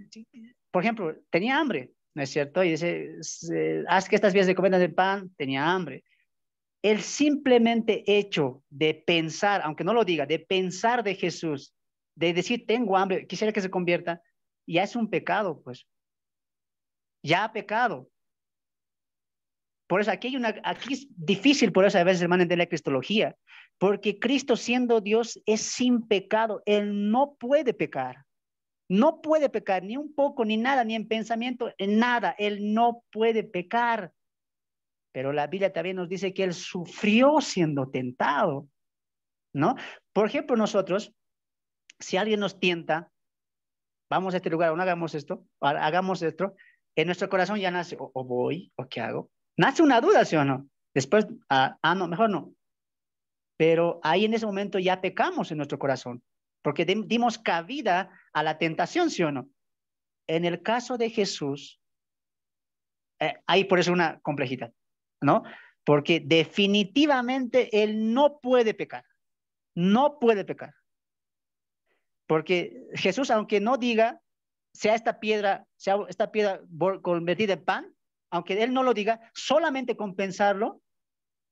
por ejemplo, tenía hambre, ¿no es cierto? Y dice, haz que estas piezas de comer del pan, tenía hambre. El simplemente hecho de pensar, aunque no lo diga, de pensar de Jesús, de decir, tengo hambre, quisiera que se convierta, ya es un pecado, pues. Ya ha pecado. Por eso aquí es difícil, por eso a veces, hermano, entender la cristología, porque Cristo siendo Dios es sin pecado, Él no puede pecar. No puede pecar ni un poco, ni nada, ni en pensamiento, en nada. Él no puede pecar. Pero la Biblia también nos dice que Él sufrió siendo tentado, ¿no? Por ejemplo, nosotros, si alguien nos tienta, vamos a este lugar, o no hagamos esto, hagamos esto, en nuestro corazón ya nace, o voy, o qué hago. Nace una duda, ¿sí o no? Después, no, mejor no. Pero ahí en ese momento ya pecamos en nuestro corazón, porque dimos cabida a la tentación, ¿sí o no? En el caso de Jesús, hay por eso una complejidad, ¿no? Porque definitivamente Él no puede pecar, no puede pecar. Porque Jesús, aunque no diga, sea esta piedra convertida en pan, aunque Él no lo diga, solamente con pensarlo,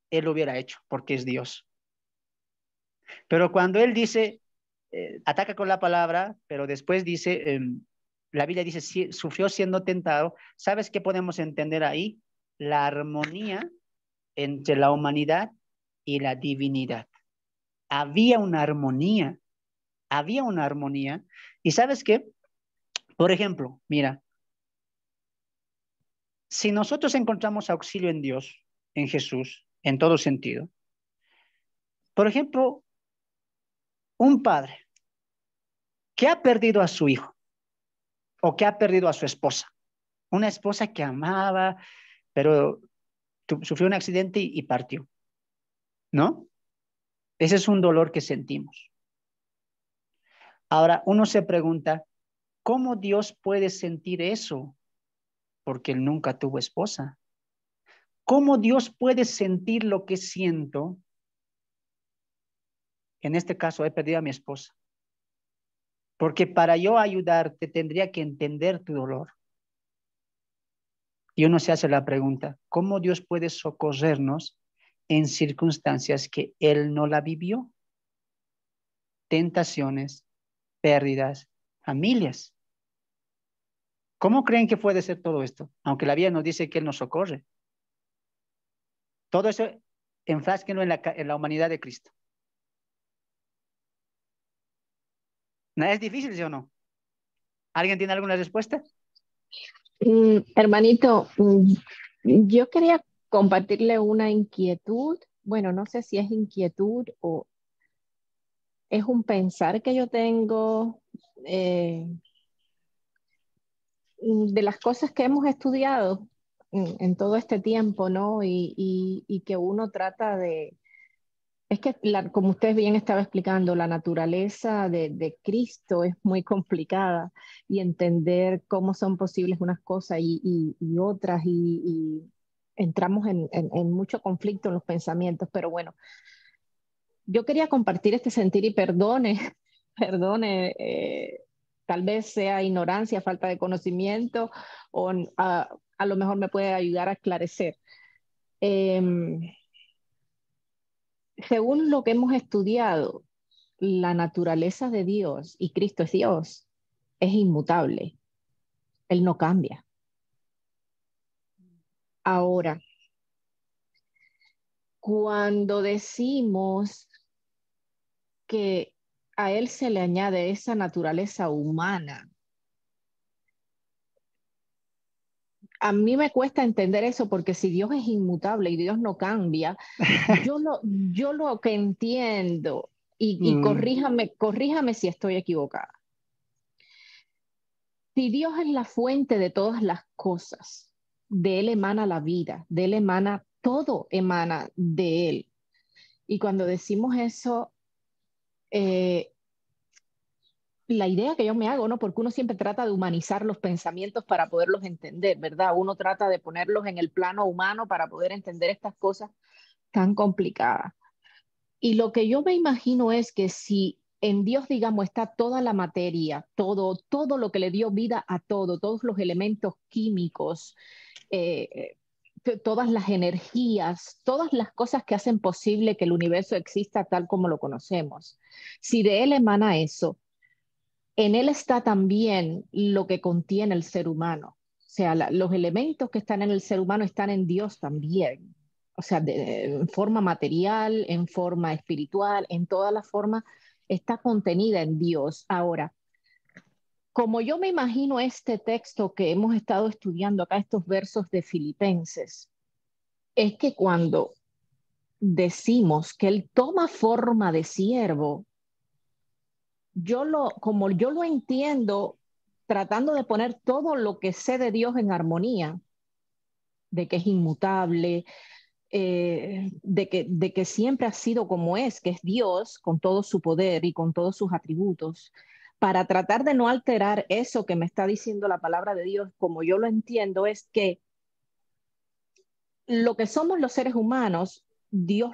Él lo hubiera hecho, porque es Dios. Pero cuando Él dice, ataca con la palabra, pero después dice, la Biblia dice, sufrió siendo tentado, ¿sabes qué podemos entender ahí? La armonía entre la humanidad y la divinidad. Había una armonía. ¿Y sabes qué? Por ejemplo, mira, si nosotros encontramos auxilio en Dios, en Jesús, en todo sentido, por ejemplo, un padre que ha perdido a su hijo o que ha perdido a su esposa, una esposa que amaba, pero sufrió un accidente y partió, ¿no? Ese es un dolor que sentimos. Ahora, uno se pregunta, ¿cómo Dios puede sentir eso? Porque él nunca tuvo esposa. ¿Cómo Dios puede sentir lo que siento? En este caso, he perdido a mi esposa. Porque para yo ayudarte tendría que entender tu dolor. Y uno se hace la pregunta, ¿cómo Dios puede socorrernos en circunstancias que Él no la vivió? Tentaciones, pérdidas, familias. ¿Cómo creen que puede ser todo esto? Aunque la Biblia nos dice que Él nos socorre. Todo eso enfrásquenlo en la humanidad de Cristo. ¿No es difícil, sí o no? ¿Alguien tiene alguna respuesta? Hermanito, yo quería compartirle una inquietud. Bueno, no sé si es inquietud o es un pensar que yo tengo de las cosas que hemos estudiado en todo este tiempo, ¿no? Y que uno trata de... Es que, como usted bien estaba explicando, la naturaleza de Cristo es muy complicada y entender cómo son posibles unas cosas y otras y entramos en mucho conflicto en los pensamientos, pero bueno, yo quería compartir este sentir y perdone, perdone, tal vez sea ignorancia, falta de conocimiento o a lo mejor me puede ayudar a esclarecer. Según lo que hemos estudiado, la naturaleza de Dios, y Cristo es Dios, es inmutable. Él no cambia. Ahora, cuando decimos que a Él se le añade esa naturaleza humana, a mí me cuesta entender eso porque si Dios es inmutable y Dios no cambia, yo lo que entiendo, y corríjame si estoy equivocada. Si Dios es la fuente de todas las cosas, de Él emana la vida, de Él emana, todo emana de Él. Y cuando decimos eso, la idea que yo me hago, ¿no? Porque uno siempre trata de humanizar los pensamientos para poderlos entender, ¿verdad? Uno trata de ponerlos en el plano humano para poder entender estas cosas tan complicadas. Y lo que yo me imagino es que si en Dios, digamos, está toda la materia, todo lo que le dio vida a todo, todos los elementos químicos, todas las energías, todas las cosas que hacen posible que el universo exista tal como lo conocemos. Si de Él emana eso, en Él está también lo que contiene el ser humano. O sea, los elementos que están en el ser humano están en Dios también. O sea, en forma material, en forma espiritual, en toda la forma está contenida en Dios. Ahora, como yo me imagino este texto que hemos estado estudiando acá, estos versos de Filipenses, es que cuando decimos que Él toma forma de siervo, como yo lo entiendo, tratando de poner todo lo que sé de Dios en armonía, de que es inmutable, de que siempre ha sido como es, que es Dios con todo su poder y con todos sus atributos, para tratar de no alterar eso que me está diciendo la palabra de Dios, como yo lo entiendo, es que lo que somos los seres humanos, Dios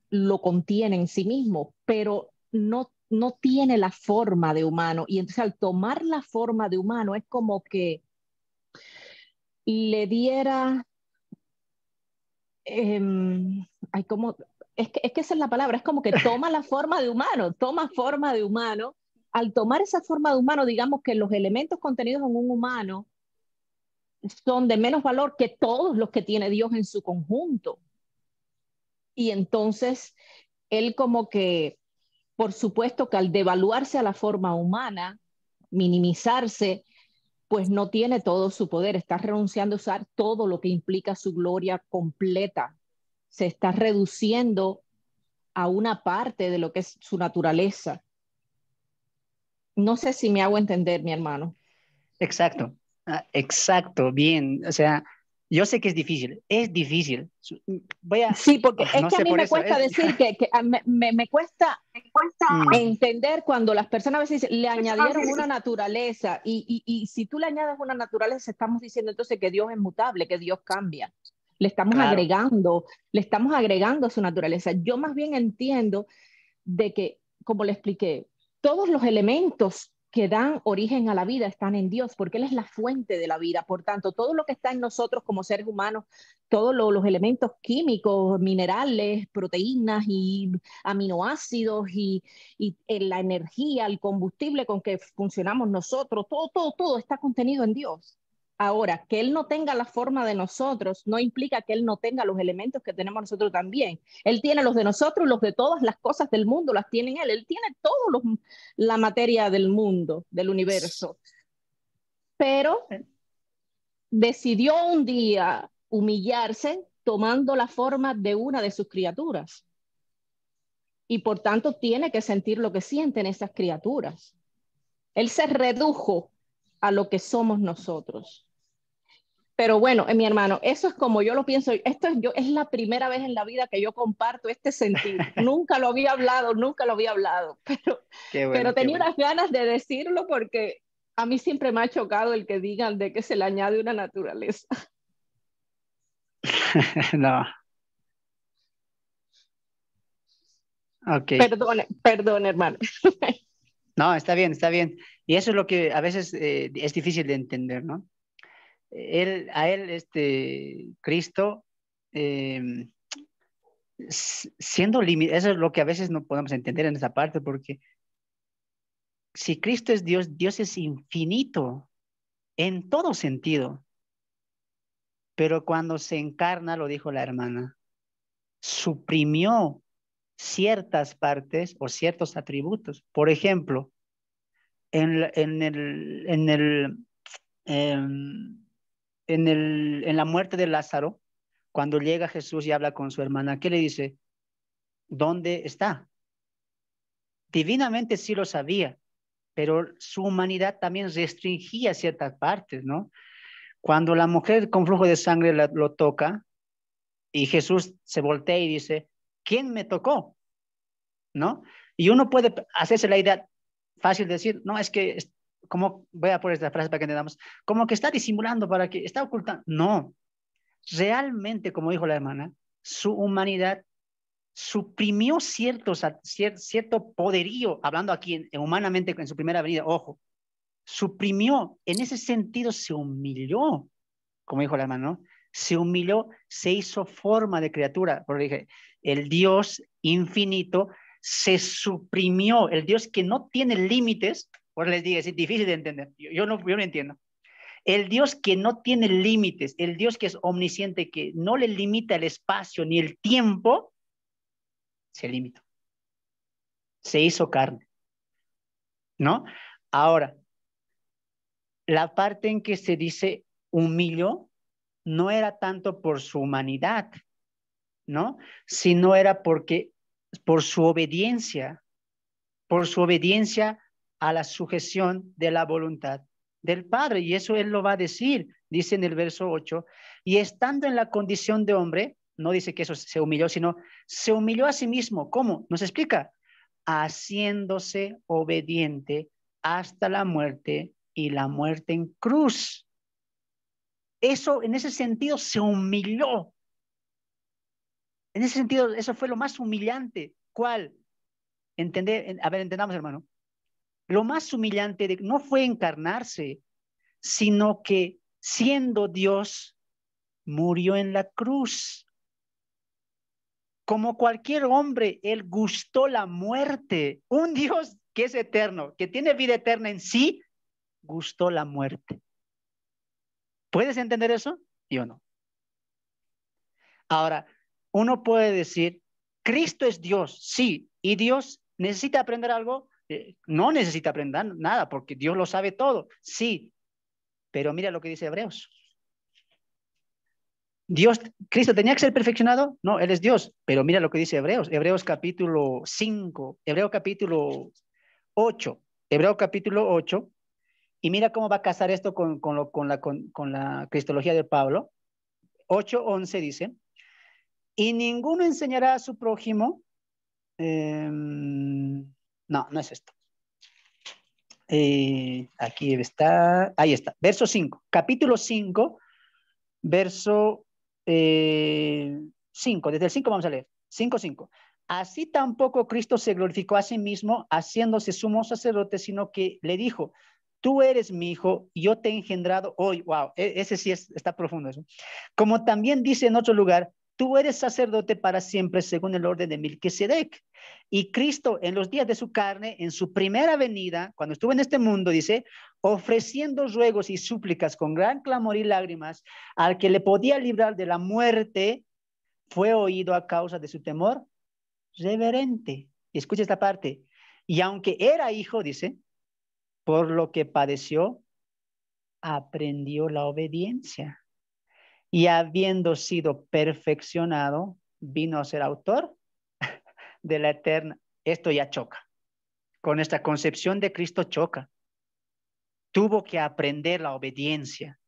lo contiene en sí mismo, pero no tiene la forma de humano. Y entonces al tomar la forma de humano es como que le diera, ay, como, es que esa es la palabra, es como que toma la forma de humano, toma forma de humano. Al tomar esa forma de humano, digamos que los elementos contenidos en un humano son de menos valor que todos los que tiene Dios en su conjunto. Y entonces él como que, por supuesto que al devaluarse a la forma humana, minimizarse, pues no tiene todo su poder, está renunciando a usar todo lo que implica su gloria completa, se está reduciendo a una parte de lo que es su naturaleza. No sé si me hago entender, mi hermano. Exacto, exacto, bien. O sea, yo sé que es difícil. Voy a, Sí, porque es no que a sé, mí por me eso cuesta es. decir me cuesta Mm, entender cuando las personas a veces dicen, le añadieron una naturaleza y si tú le añades una naturaleza, estamos diciendo entonces que Dios es mutable, que Dios cambia. claro, Le estamos agregando a su naturaleza. Yo más bien entiendo de que, como le expliqué, todos los elementos que dan origen a la vida están en Dios, porque Él es la fuente de la vida. Por tanto, todo lo que está en nosotros como seres humanos, todos los elementos químicos, minerales, proteínas y aminoácidos y la energía, el combustible con que funcionamos nosotros, todo está contenido en Dios. Ahora, que Él no tenga la forma de nosotros no implica que Él no tenga los elementos que tenemos nosotros también. Él tiene los de nosotros, los de todas las cosas del mundo, las tiene Él. Él tiene la materia del mundo, del universo. Pero decidió un día humillarse tomando la forma de una de sus criaturas. Y por tanto tiene que sentir lo que sienten esas criaturas. Él se redujo a lo que somos nosotros. Pero bueno, mi hermano, eso es como yo lo pienso. Es la primera vez en la vida que yo comparto este sentir. Nunca lo había hablado, qué pero bueno, qué tenía bueno. unas ganas de decirlo porque a mí siempre me ha chocado el que digan de que se le añade una naturaleza. No, ok. Perdone, hermano. No, está bien, está bien. Y eso es lo que a veces es difícil de entender, ¿no? Cristo, eh, siendo limitado, eso es lo que a veces no podemos entender en esa parte, porque si Cristo es Dios, Dios es infinito en todo sentido, pero cuando se encarna, lo dijo la hermana, suprimió ciertas partes o ciertos atributos. Por ejemplo, en el, em, en la muerte de Lázaro, cuando llega Jesús y habla con su hermana, ¿qué le dice? ¿Dónde está? Divinamente sí lo sabía, pero su humanidad también restringía ciertas partes, ¿no? Cuando la mujer con flujo de sangre lo toca y Jesús se voltea y dice, ¿quién me tocó? ¿No? Y uno puede hacerse la idea fácil de decir, no, es que, como voy a poner esta frase para que entendamos, como que está disimulando para que está ocultando. No, realmente, como dijo la hermana, su humanidad suprimió cierto poderío, hablando aquí humanamente en su primera venida, ojo, suprimió, en ese sentido se humilló, como dijo la hermana, ¿no? Se humilló, se hizo forma de criatura, porque dije, el Dios infinito se suprimió, el Dios que no tiene límites, por les digo, es difícil de entender, yo no entiendo. El Dios que no tiene límites, el Dios que es omnisciente, que no le limita el espacio ni el tiempo, se limitó, se hizo carne, ¿no? Ahora, la parte en que se dice humilló no era tanto por su humanidad, ¿no? Sino era por su obediencia a la sujeción de la voluntad del Padre. Y eso él lo va a decir, dice en el verso 8, y estando en la condición de hombre, no dice que eso se humilló, sino se humilló a sí mismo. ¿Cómo? Nos explica, haciéndose obediente hasta la muerte y la muerte en cruz. Eso, en ese sentido, se humilló. En ese sentido, eso fue lo más humillante. ¿Cuál? A ver, entendamos, hermano. Lo más humillante no fue encarnarse, sino que siendo Dios, murió en la cruz. Como cualquier hombre, él gustó la muerte. Un Dios que es eterno, que tiene vida eterna en sí, gustó la muerte. ¿Puedes entender eso? Yo no. Ahora, uno puede decir, Cristo es Dios, sí, y Dios necesita aprender algo, no necesita aprender nada porque Dios lo sabe todo, sí, pero mira lo que dice Hebreos. Cristo tenía que ser perfeccionado, no, Él es Dios, pero mira lo que dice Hebreos capítulo 5, Hebreos capítulo 8, Hebreo capítulo 8, y mira cómo va a casar esto con la cristología de Pablo. 8:11 dice, y ninguno enseñará a su prójimo, no, no es esto. Aquí está, ahí está, verso 5, capítulo 5, verso 5, desde el 5 vamos a leer, 5:5. Así tampoco Cristo se glorificó a sí mismo haciéndose sumo sacerdote, sino que le dijo, tú eres mi hijo, y yo te he engendrado hoy. Wow, ese sí está profundo eso. Como también dice en otro lugar, tú eres sacerdote para siempre según el orden de Melquisedec. Y Cristo en los días de su carne, en su primera venida, cuando estuvo en este mundo, dice, ofreciendo ruegos y súplicas con gran clamor y lágrimas al que le podía librar de la muerte, fue oído a causa de su temor reverente. Y escucha esta parte. Y aunque era hijo, dice, por lo que padeció, aprendió la obediencia. Y habiendo sido perfeccionado, vino a ser autor de la eterna. Esto ya choca. Con esta concepción de Cristo choca. Tuvo que aprender la obediencia.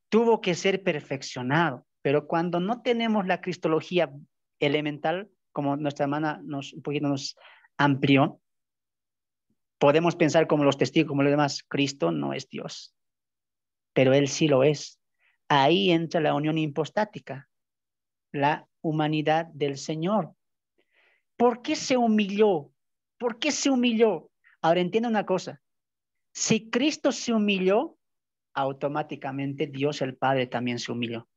Tuvo que ser perfeccionado. Pero cuando no tenemos la cristología elemental, como nuestra hermana un poquito nos amplió, podemos pensar como los testigos, como los demás, Cristo no es Dios, pero Él sí lo es. Ahí entra la unión hipostática, la humanidad del Señor. ¿Por qué se humilló? ¿Por qué se humilló? Ahora entiende una cosa, si Cristo se humilló, automáticamente Dios el Padre también se humilló.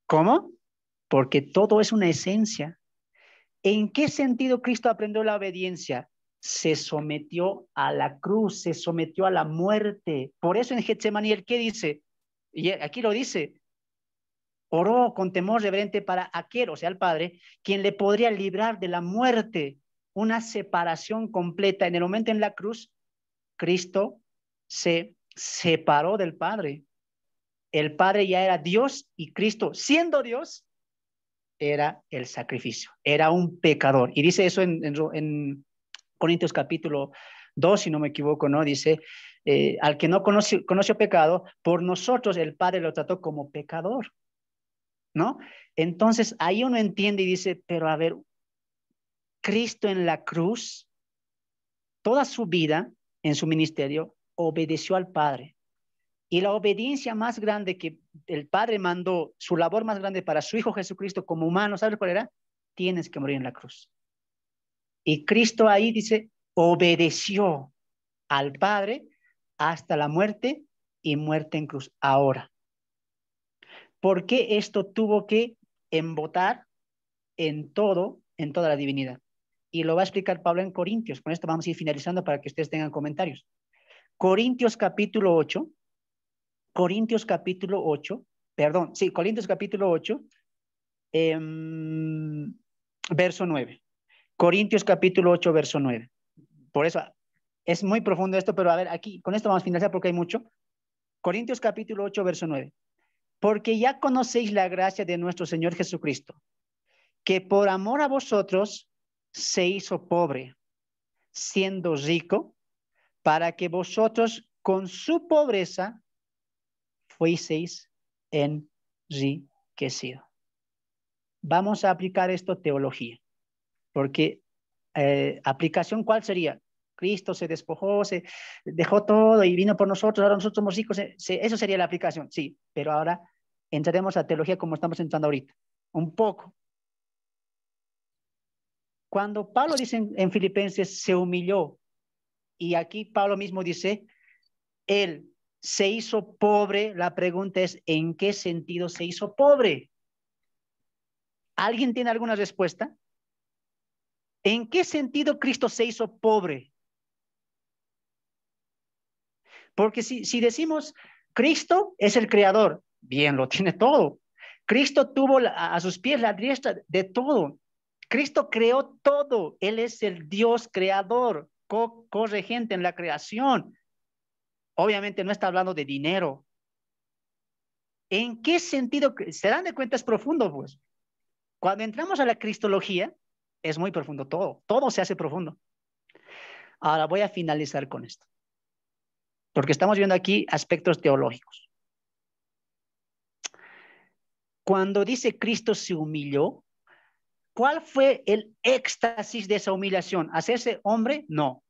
¿Cómo? Porque todo es una esencia. ¿En qué sentido Cristo aprendió la obediencia? Se sometió a la cruz, se sometió a la muerte. Por eso en Getsemaní, ¿el qué dice? Y aquí lo dice, oró con temor reverente para aquel, o sea, el Padre, quien le podría librar de la muerte, una separación completa. En el momento en la cruz, Cristo se separó del Padre. El Padre ya era Dios y Cristo, siendo Dios, era el sacrificio, era un pecador. Y dice eso en Corintios capítulo 2, si no me equivoco, ¿no? Dice, al que no conoció pecado, por nosotros el Padre lo trató como pecador, ¿no? Entonces ahí uno entiende y dice, pero a ver, Cristo en la cruz, toda su vida en su ministerio, obedeció al Padre. Y la obediencia más grande que el Padre mandó, su labor más grande para su Hijo Jesucristo como humano, ¿sabes cuál era? Tienes que morir en la cruz. Y Cristo ahí dice, obedeció al Padre hasta la muerte y muerte en cruz. Ahora, ¿por qué esto tuvo que embotar en todo, en toda la divinidad? Y lo va a explicar Pablo en Corintios. Con esto vamos a ir finalizando para que ustedes tengan comentarios. Corintios capítulo 8, Corintios capítulo 8, perdón, sí, Corintios capítulo 8, verso 9. Corintios capítulo 8, verso 9. Por eso es muy profundo esto, pero a ver, aquí, con esto vamos a finalizar porque hay mucho. Corintios capítulo 8, verso 9. Porque ya conocéis la gracia de nuestro Señor Jesucristo, que por amor a vosotros se hizo pobre, siendo rico, para que vosotros con su pobreza fuiseis enriquecidos. Vamos a aplicar esto teología, porque aplicación, ¿cuál sería? Cristo se despojó, se dejó todo y vino por nosotros, ahora nosotros somos ricos, eso sería la aplicación, sí, pero ahora entraremos a teología como estamos entrando ahorita, un poco. Cuando Pablo dice en Filipenses, se humilló, y aquí Pablo mismo dice, él se hizo pobre, la pregunta es, ¿en qué sentido se hizo pobre? ¿Alguien tiene alguna respuesta? ¿En qué sentido Cristo se hizo pobre? Porque si decimos, Cristo es el creador, bien, lo tiene todo. Cristo tuvo a sus pies la diestra de todo. Cristo creó todo. Él es el Dios creador, corregente en la creación. Obviamente no está hablando de dinero. ¿En qué sentido? Se dan de cuenta, es profundo, pues. Cuando entramos a la cristología, es muy profundo todo. Todo se hace profundo. Ahora voy a finalizar con esto, porque estamos viendo aquí aspectos teológicos. Cuando dice Cristo se humilló, ¿cuál fue el éxtasis de esa humillación? ¿Hacerse hombre? No.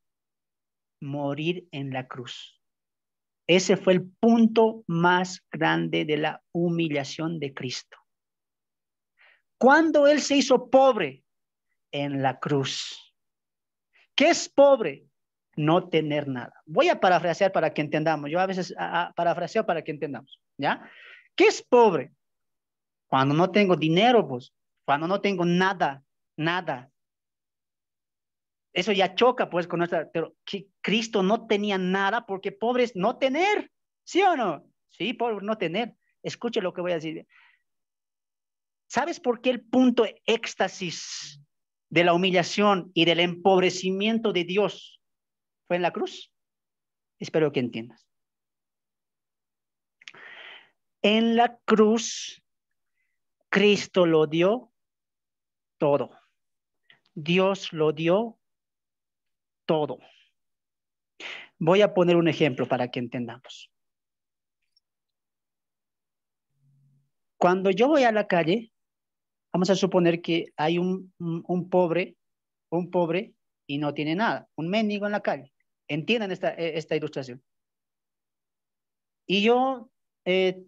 Morir en la cruz. Ese fue el punto más grande de la humillación de Cristo. ¿Cuándo Él se hizo pobre? En la cruz. ¿Qué es pobre? No tener nada. Voy a parafrasear para que entendamos. Yo a veces parafraseo para que entendamos. ¿Ya? ¿Qué es pobre? Cuando no tengo dinero, pues. Cuando no tengo nada, nada. Eso ya choca, pues, con nuestra... Pero Cristo no tenía nada porque pobre es no tener. ¿Sí o no? Sí, pobre no tener. Escuche lo que voy a decir. ¿Sabes por qué el punto éxtasis de la humillación y del empobrecimiento de Dios fue en la cruz? Espero que entiendas. En la cruz, Cristo lo dio todo. Dios lo dio todo. Voy a poner un ejemplo para que entendamos. Cuando yo voy a la calle, vamos a suponer que hay un pobre y no tiene nada, un mendigo en la calle. Entiendan esta ilustración. Y yo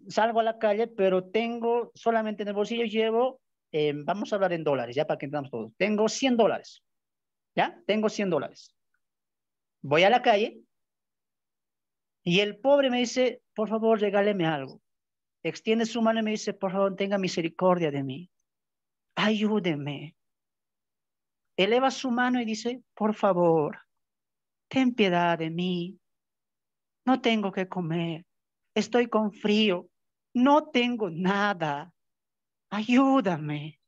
salgo a la calle, pero tengo solamente en el bolsillo llevo, vamos a hablar en dólares, ya para que entendamos todos. Tengo $100, ¿ya? Tengo $100. Voy a la calle y el pobre me dice, por favor, regáleme algo. Extiende su mano y me dice, por favor, tenga misericordia de mí. Ayúdeme. Eleva su mano y dice, por favor, ten piedad de mí. No tengo que comer. Estoy con frío. No tengo nada. Ayúdame.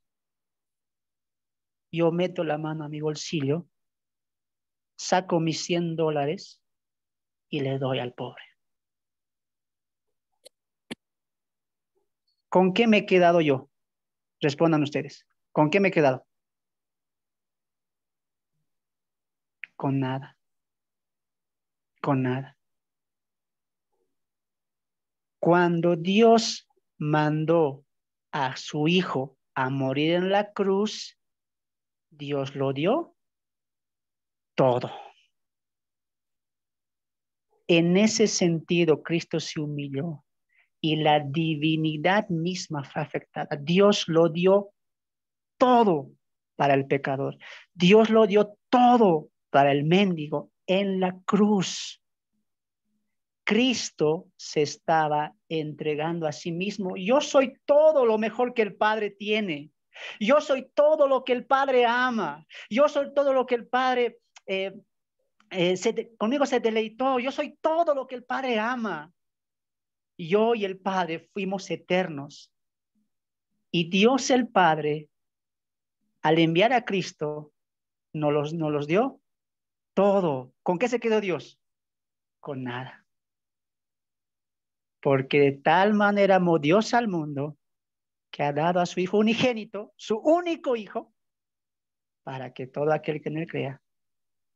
Yo meto la mano a mi bolsillo, saco mis $100 y le doy al pobre. ¿Con qué me he quedado yo? Respondan ustedes. ¿Con qué me he quedado? Con nada. Con nada. Cuando Dios mandó a su hijo a morir en la cruz, Dios lo dio todo. En ese sentido, Cristo se humilló y la divinidad misma fue afectada. Dios lo dio todo para el pecador. Dios lo dio todo para el mendigo en la cruz. Cristo se estaba entregando a sí mismo. Yo soy todo lo mejor que el Padre tiene. Yo soy todo lo que el Padre ama. Yo soy todo lo que el Padre conmigo se deleitó. Yo soy todo lo que el Padre ama. Yo y el Padre fuimos eternos. Y Dios el Padre, al enviar a Cristo, nos los dio todo. ¿Con qué se quedó Dios? Con nada. Porque de tal manera amó Dios al mundo que ha dado a su Hijo unigénito, su único Hijo, para que todo aquel que en él crea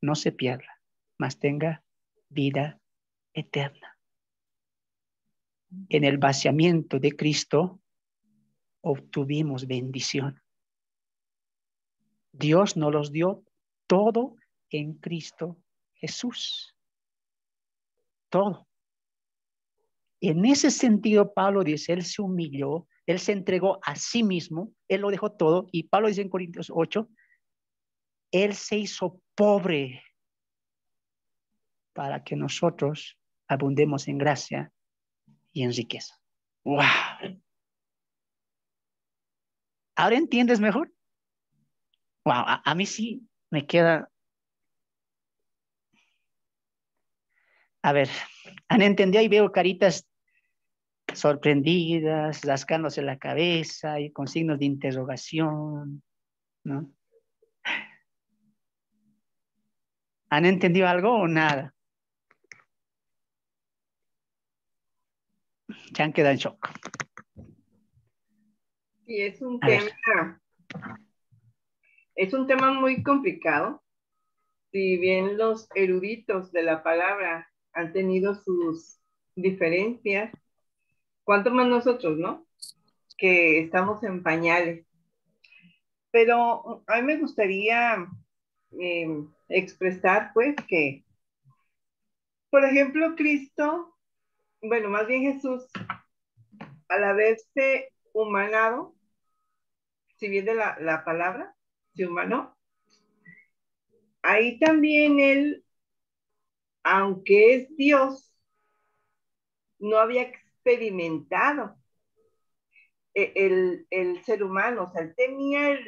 no se pierda, mas tenga vida eterna. En el vaciamiento de Cristo obtuvimos bendición. Dios nos los dio todo en Cristo Jesús. Todo. En ese sentido, Pablo dice, él se humilló, él se entregó a sí mismo, él lo dejó todo, y Pablo dice en Corintios 8, él se hizo pobre para que nosotros abundemos en gracia y en riqueza. ¡Wow! ¿Ahora entiendes mejor? ¡Wow! A mí sí me queda... A ver, ¿han entendido? Y veo caritas sorprendidas, rascándose la cabeza y con signos de interrogación, ¿no? ¿Han entendido algo o nada? Ya han quedado en shock. Sí, es un tema muy complicado si bien los eruditos de la palabra han tenido sus diferencias, ¿cuánto más nosotros, no? Que estamos en pañales. Pero a mí me gustaría expresar, pues, que, por ejemplo, Cristo, bueno, más bien Jesús, al haberse humanado, si viene la palabra, se humanó, ahí también él, aunque es Dios, no había experimentado el ser humano, o sea, él tenía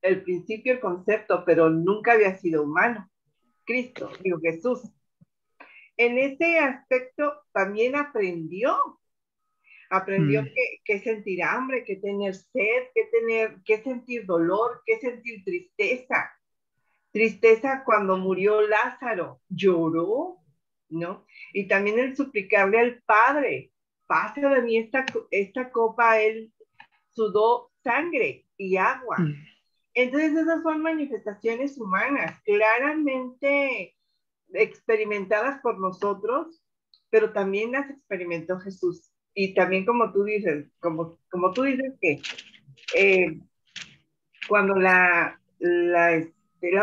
el principio, el concepto, pero nunca había sido humano. Cristo, digo Jesús. En ese aspecto también aprendió que sentir hambre, que tener sed, que sentir dolor, que sentir tristeza. Tristeza cuando murió Lázaro, lloró, ¿no? Y también el suplicarle al Padre, pase de mí esta copa, él sudó sangre y agua. Entonces esas son manifestaciones humanas, claramente experimentadas por nosotros, pero también las experimentó Jesús. Y también como tú dices, como tú dices que cuando la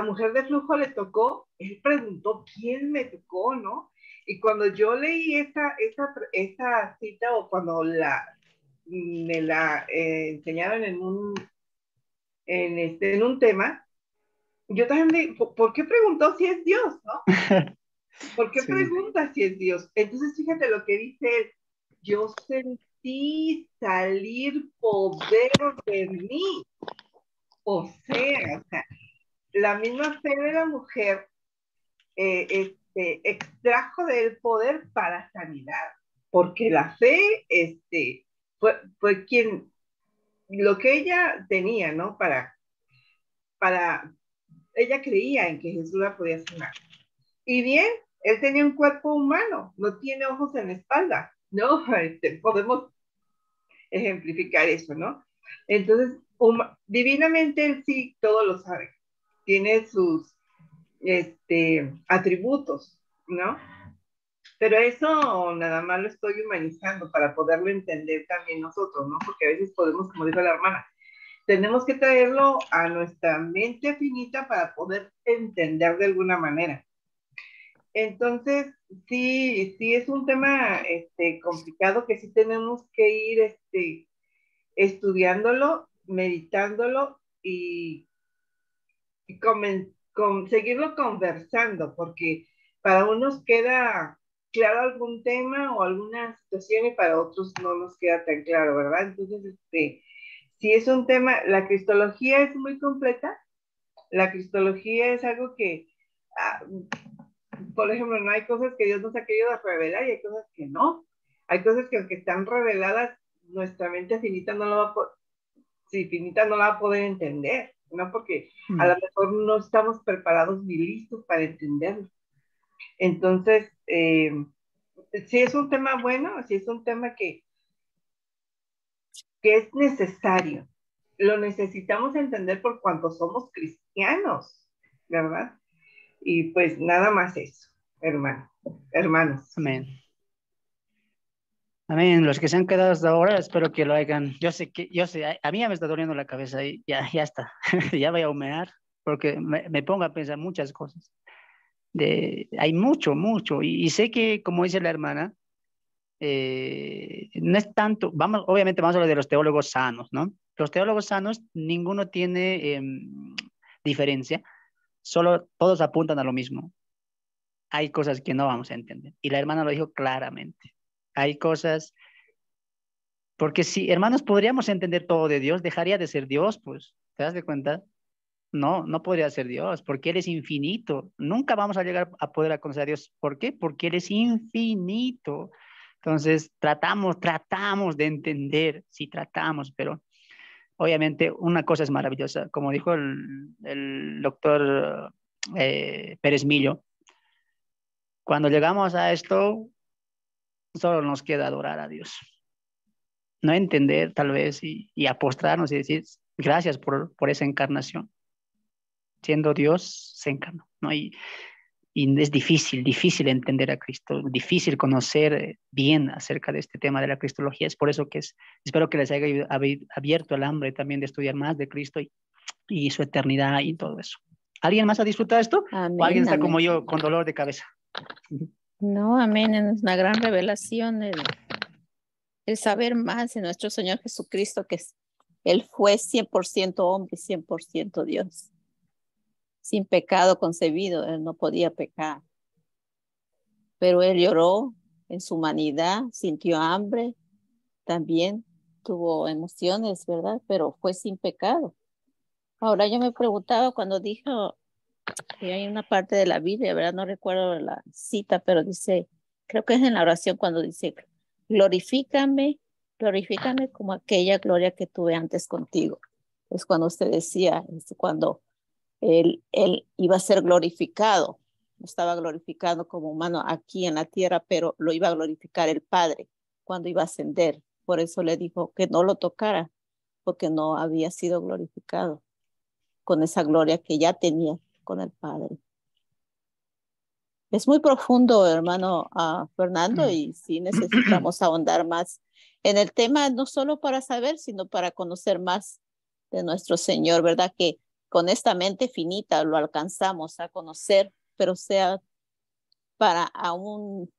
mujer de flujo le tocó, él preguntó, ¿quién me tocó, no? Y cuando yo leí esta cita, o cuando me la enseñaron en un tema, yo también ¿por qué preguntó si es Dios, no? ¿Por qué pregunta si es Dios? Entonces, fíjate lo que dice él. Yo sentí salir poder de mí. O sea, la misma fe de la mujer extrajo de él poder para sanidad. Porque la fe fue quien, lo que ella tenía, ¿no? Ella creía en que Jesús la podía sanar. Y bien, él tenía un cuerpo humano, no tiene ojos en la espalda, ¿no? Podemos ejemplificar eso, ¿no? Entonces, divinamente él sí todo lo sabe, tiene sus atributos, ¿no? Pero eso nada más lo estoy humanizando para poderlo entender también nosotros, ¿no? Porque a veces podemos, como dijo la hermana, tenemos que traerlo a nuestra mente finita para poder entender de alguna manera. Entonces, sí es un tema complicado que sí tenemos que ir estudiándolo, meditándolo y seguirlo conversando, porque para unos queda claro algún tema o alguna situación y para otros no nos queda tan claro, ¿verdad? Entonces, sí es un tema, la cristología es muy completa, la cristología es algo que... por ejemplo, no hay cosas que Dios nos ha querido revelar y hay cosas que no. Hay cosas que aunque están reveladas, nuestra mente finita no lo va a poder entender, ¿no? Porque a lo mejor no estamos preparados ni listos para entenderlo. Entonces, sí es un tema bueno, sí es un tema que es necesario. Lo necesitamos entender por cuanto somos cristianos, ¿verdad? Y pues nada más eso, hermanos. Amén. Amén. Los que se han quedado hasta ahora, espero que lo hagan. Yo sé, a mí ya me está doliendo la cabeza y ya está. Ya voy a humear porque me pongo a pensar muchas cosas. Hay mucho, y sé que, como dice la hermana, no es tanto, obviamente vamos a hablar de los teólogos sanos, ¿no? Los teólogos sanos, ninguno tiene diferencia, solo todos apuntan a lo mismo. Hay cosas que no vamos a entender. Y la hermana lo dijo claramente. Hay cosas, porque si, hermanos, podríamos entender todo de Dios, dejaría de ser Dios, pues, ¿te das de cuenta? No podría ser Dios, porque Él es infinito. Nunca vamos a llegar a poder conocer a Dios. ¿Por qué? Porque Él es infinito. Entonces, tratamos de entender, sí tratamos, pero obviamente una cosa es maravillosa. Como dijo el doctor Pérez Millo, cuando llegamos a esto, solo nos queda adorar a Dios. No entender tal vez y apostrarnos y decir, gracias por esa encarnación. Siendo Dios, se encarnó. ¿no? Y es difícil entender a Cristo, difícil conocer bien acerca de este tema de la cristología. Es por eso que espero que les haya abierto el hambre también de estudiar más de Cristo y su eternidad y todo eso. ¿Alguien más ha disfrutado esto? Amén, ¿O alguien está amén. como yo con dolor de cabeza? No, amén. Es una gran revelación el saber más de nuestro Señor Jesucristo, que Él fue 100% hombre y 100% Dios. Sin pecado concebido, Él no podía pecar. Pero Él lloró en su humanidad, sintió hambre, también tuvo emociones, ¿verdad? Pero fue sin pecado. Ahora yo me preguntaba cuando dijo que hay una parte de la Biblia, ¿verdad? No recuerdo la cita, pero dice, creo que es en la oración cuando dice, glorifícame como aquella gloria que tuve antes contigo. Es cuando usted decía, cuando él iba a ser glorificado, no estaba glorificado como humano aquí en la tierra, pero lo iba a glorificar el Padre cuando iba a ascender. Por eso le dijo que no lo tocara, porque no había sido glorificado con esa gloria que ya tenía con el Padre. Es muy profundo, hermano Fernando, y sí necesitamos ahondar más en el tema, no solo para saber, sino para conocer más de nuestro Señor, ¿verdad? Que con esta mente finita lo alcanzamos a conocer, pero sea para aún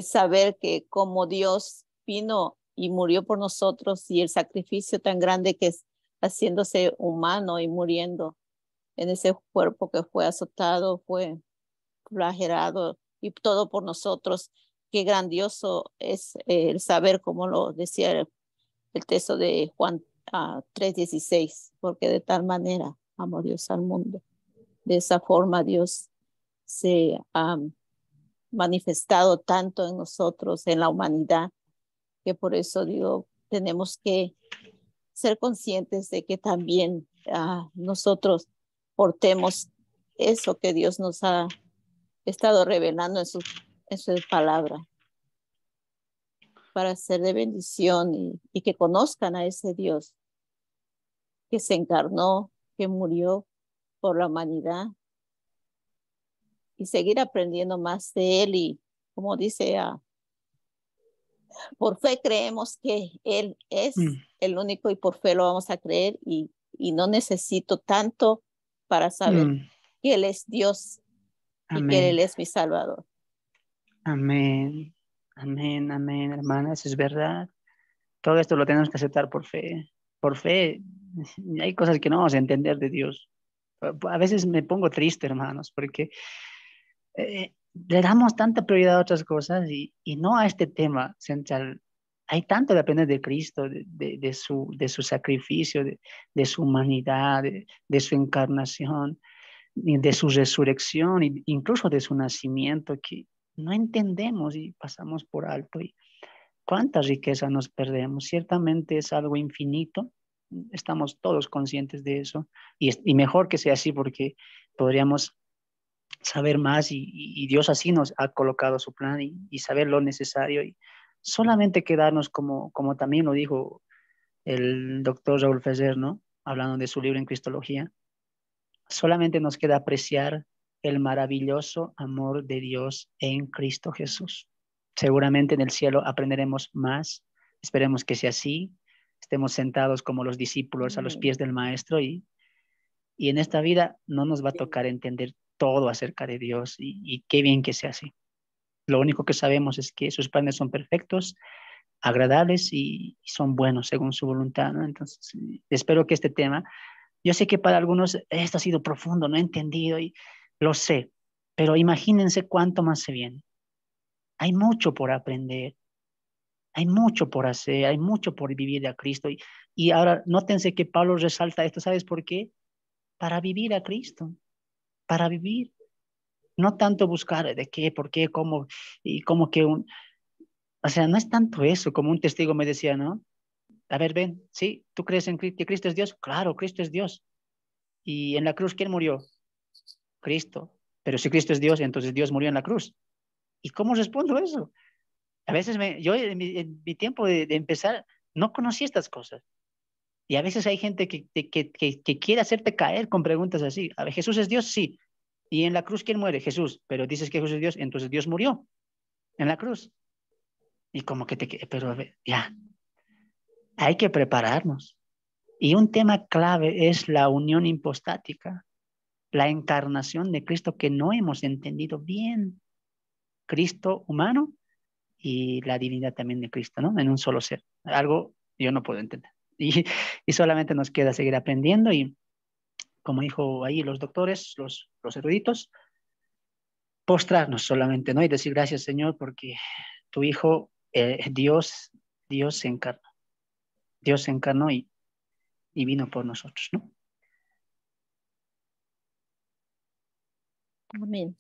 saber que como Dios vino y murió por nosotros y el sacrificio tan grande que es haciéndose humano y muriendo en ese cuerpo que fue azotado, fue flagelado y todo por nosotros. Qué grandioso es el saber, como lo decía el texto de Juan 3:16, porque de tal manera amó Dios al mundo. De esa forma Dios se ha manifestado tanto en nosotros, en la humanidad, que por eso digo, tenemos que ser conscientes de que también nosotros portemos eso que Dios nos ha estado revelando en su palabra, para ser de bendición y que conozcan a ese Dios que se encarnó, que murió por la humanidad, y seguir aprendiendo más de Él. Y como dice, por fe creemos que Él es el único y por fe lo vamos a creer, y no necesito tanto para saber que Él es Dios. Amén. Y que Él es mi Salvador. Amén, amén, amén, hermana, eso es verdad. Todo esto lo tenemos que aceptar por fe. Por fe, hay cosas que no vamos a entender de Dios. A veces me pongo triste, hermanos, porque le damos tanta prioridad a otras cosas y no a este tema central. Hay tanto de aprender de Cristo, de su sacrificio, de su humanidad, de su encarnación, de su resurrección, incluso de su nacimiento, que no entendemos y pasamos por alto. Y cuánta riqueza nos perdemos. Ciertamente es algo infinito. Estamos todos conscientes de eso. Y mejor que sea así, porque podríamos saber más y Dios así nos ha colocado su plan y saber lo necesario. Y solamente quedarnos como también lo dijo el doctor Raúl Ferrer, ¿no? Hablando de su libro en Cristología. Solamente nos queda apreciar el maravilloso amor de Dios en Cristo Jesús. Seguramente en el cielo aprenderemos más. Esperemos que sea así. Estemos sentados como los discípulos a los pies del Maestro y en esta vida no nos va a tocar entender todo acerca de Dios y qué bien que sea así. Lo único que sabemos es que sus planes son perfectos, agradables y son buenos según su voluntad, ¿no? Entonces, espero que este tema, yo sé que para algunos esto ha sido profundo, no he entendido y lo sé, pero imagínense cuánto más se viene. Hay mucho por aprender, hay mucho por hacer, hay mucho por vivir a Cristo. Y ahora, nótense que Pablo resalta esto, ¿sabes por qué? Para vivir a Cristo, para vivir. No tanto buscar de qué, por qué, cómo, y cómo que o sea, no es tanto eso, como un testigo me decía, ¿no? A ver, ven, ¿sí? ¿Tú crees en que Cristo es Dios? Claro, Cristo es Dios. Y en la cruz, ¿quién murió? Cristo. Pero si Cristo es Dios, entonces Dios murió en la cruz. ¿Y cómo respondo eso? A veces yo en mi tiempo de empezar no conocía estas cosas. Y a veces hay gente que quiere hacerte caer con preguntas así. A ver, ¿Jesús es Dios? Sí. ¿Y en la cruz quién muere? Jesús. Pero dices que Jesús es Dios, entonces Dios murió en la cruz. Y como que pero a ver, ya, hay que prepararnos. Y un tema clave es la unión hipostática, la encarnación de Cristo que no hemos entendido bien. Cristo humano y la divinidad también de Cristo, ¿no? En un solo ser. Algo yo no puedo entender. Y solamente nos queda seguir aprendiendo y, como dijo ahí los doctores, los eruditos, postrarnos solamente, ¿no? Y decir gracias, Señor, porque tu Hijo, Dios se encarnó. Dios se encarnó y vino por nosotros, ¿no? Amén.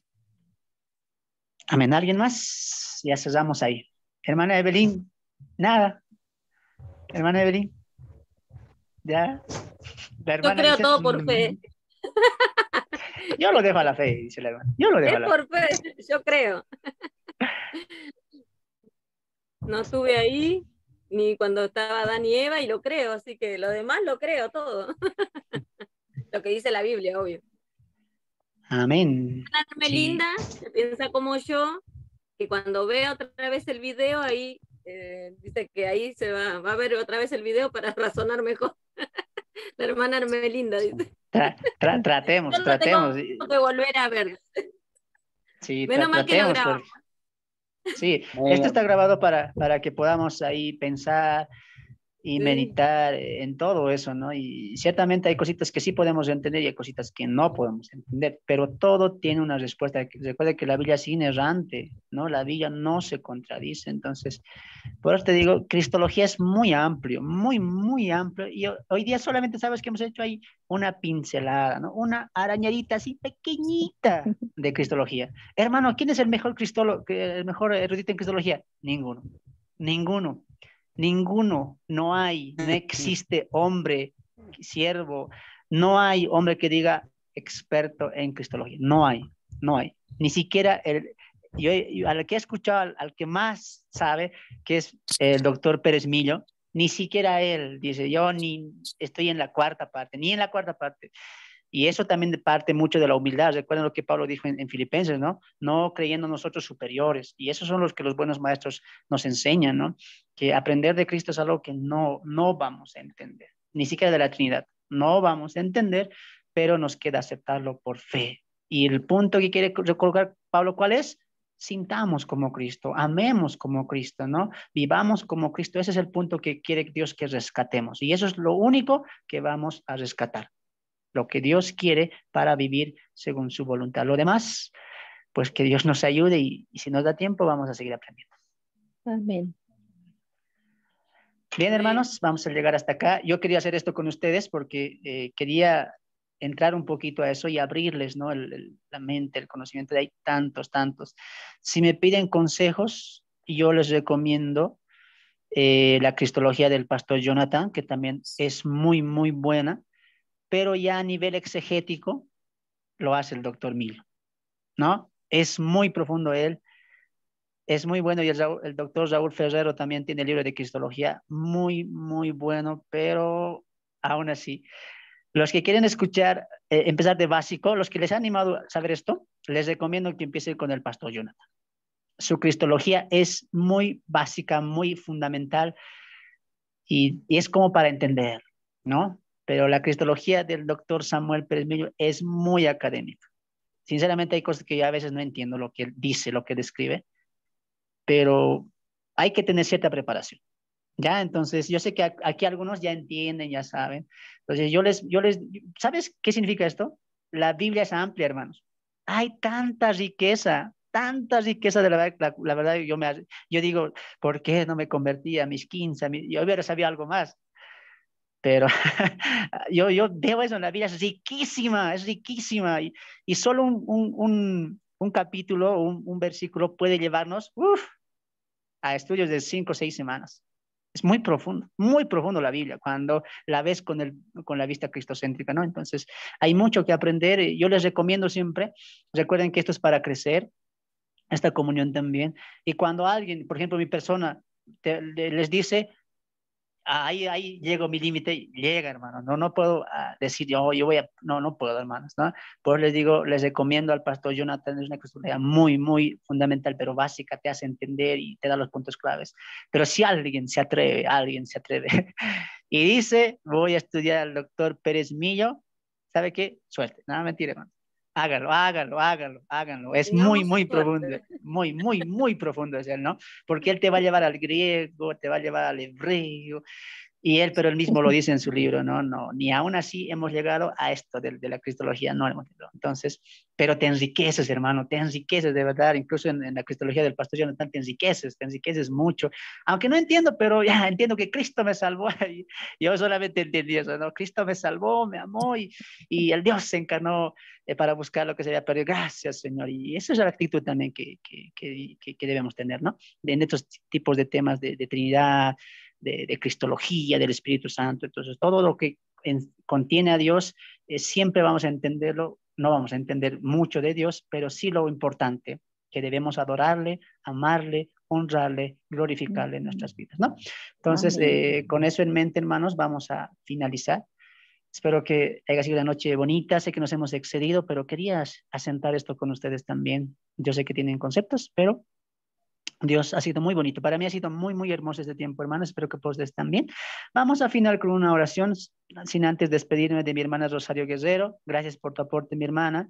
Amén. ¿Alguien más? Ya cerramos ahí. Hermana Evelyn, nada. Hermana Evelyn, ya. La Yo hermana creo dice, todo por fe. yo lo dejo a la fe, dice la hermana. Yo lo dejo a Es la fe. por fe, yo creo. No estuve ahí ni cuando estaba Adán y Eva y lo creo, así que lo demás lo creo todo. Lo que dice la Biblia, obvio. Amén. Sí. Linda, que piensa como yo, que cuando vea otra vez el video, ahí dice que ahí se va a ver otra vez el video para razonar mejor. La hermana Armelinda dice. Tratemos. Tengo que volver a ver. Sí, Menos mal que lo tratemos. grabamos. Sí, esto está grabado para que podamos ahí pensar y Sí. meditar en todo eso, ¿no? Y ciertamente hay cositas que sí podemos entender y hay cositas que no podemos entender, pero todo tiene una respuesta. Recuerda que la Biblia es inerrante, ¿no? La Biblia no se contradice. Entonces, por eso te digo, Cristología es muy amplio, muy amplio. Y hoy día solamente sabes que hemos hecho ahí una pincelada, ¿no? Una arañadita así pequeñita de Cristología. Hermano, ¿quién es el mejor el mejor erudito en Cristología? Ninguno. No hay, no existe hombre, siervo, no hay hombre que diga experto en Cristología, no hay. Ni siquiera yo al que he escuchado, al que más sabe, que es el doctor Pérez Millo, ni siquiera él dice, yo ni estoy en la cuarta parte, ni en la cuarta parte. Y eso también parte mucho de la humildad. Recuerden lo que Pablo dijo en Filipenses, ¿no? No creyendo nosotros superiores. Y esos son los que los buenos maestros nos enseñan, ¿no? Que aprender de Cristo es algo que no vamos a entender, ni siquiera de la Trinidad. No vamos a entender, pero nos queda aceptarlo por fe. Y el punto que quiere recordar Pablo, ¿cuál es? Sintamos como Cristo, amemos como Cristo, ¿no? Vivamos como Cristo. Ese es el punto que quiere Dios que rescatemos. Y eso es lo único que vamos a rescatar. Lo que Dios quiere para vivir según su voluntad. Lo demás, pues que Dios nos ayude y si nos da tiempo vamos a seguir aprendiendo. Amén. Bien, hermanos, vamos a llegar hasta acá. Yo quería hacer esto con ustedes porque quería entrar un poquito a eso y abrirles, ¿no? La mente, el conocimiento. Hay tantos. Si me piden consejos, yo les recomiendo la Cristología del pastor Jonathan, que también es muy buena, pero ya a nivel exegético lo hace el doctor Millo, ¿no? Es muy profundo él, es muy bueno y el doctor Raúl Ferrero también tiene el libro de Cristología, muy bueno, pero aún así, los que quieren escuchar, empezar de básico, los que les ha animado a saber esto, les recomiendo que empiecen con el pastor Jonathan. Su Cristología es muy básica, muy fundamental y es como para entender, ¿no? Pero la Cristología del doctor Samuel Pérez Millo es muy académica. Sinceramente hay cosas que yo a veces no entiendo lo que él dice, lo que describe, pero hay que tener cierta preparación. ¿Ya? Entonces, yo sé que aquí algunos ya entienden, ya saben. Entonces, ¿sabes qué significa esto? La Biblia es amplia, hermanos. Hay tanta riqueza de la verdad, yo digo, ¿por qué no me convertí a mis 15? Yo hubiera sabido algo más. Pero yo veo eso en la Biblia, es riquísima. Y solo un capítulo, un versículo puede llevarnos a estudios de 5 o 6 semanas. Es muy profundo la Biblia cuando la ves con la vista cristocéntrica, ¿no? Entonces, hay mucho que aprender. Yo les recomiendo siempre, recuerden que esto es para crecer, esta comunión también. Y cuando alguien, por ejemplo, mi persona, les dice, ahí llego mi límite, llega, hermano. No puedo decir yo voy a, no puedo, hermanos, ¿no? Pues les digo, les recomiendo al pastor Jonathan, es una cristología muy, muy fundamental, pero básica, te hace entender y te da los puntos claves. Pero si alguien se atreve y dice, voy a estudiar al doctor Pérez Millo, ¿sabe qué? Suerte, nada, mentira, hermano. Háganlo. Es muy, Tengamos muy profundo, suerte. muy, muy, muy profundo es él, ¿no? Porque él te va a llevar al griego, te va a llevar al hebreo, y él, pero él mismo lo dice en su libro, no, ni aún así hemos llegado a esto de la cristología, no hemos llegado. Entonces, pero te enriqueces, hermano, te enriqueces de verdad, incluso en la cristología del pastor Jonathan te enriqueces mucho, aunque no entiendo, pero ya entiendo que Cristo me salvó, y yo solamente entendí eso, ¿no? Cristo me salvó, me amó, y el Dios se encarnó para buscar lo que se había perdido. Gracias, Señor, y esa es la actitud también que debemos tener, ¿no? En estos tipos de temas de Trinidad, de cristología, del Espíritu Santo. Entonces, todo lo que contiene a Dios, siempre vamos a entenderlo, no vamos a entender mucho de Dios, pero sí lo importante, que debemos adorarle, amarle, honrarle, glorificarle en nuestras vidas, ¿no? Entonces, con eso en mente, hermanos, vamos a finalizar. Espero que haya sido una noche bonita. Sé que nos hemos excedido, pero quería asentar esto con ustedes también. Yo sé que tienen conceptos, pero Dios ha sido muy bonito. Para mí ha sido muy, muy hermoso este tiempo, hermanos. Espero que ustedes también. Vamos a final con una oración, sin antes despedirme de mi hermana Rosario Guerrero. Gracias por tu aporte, mi hermana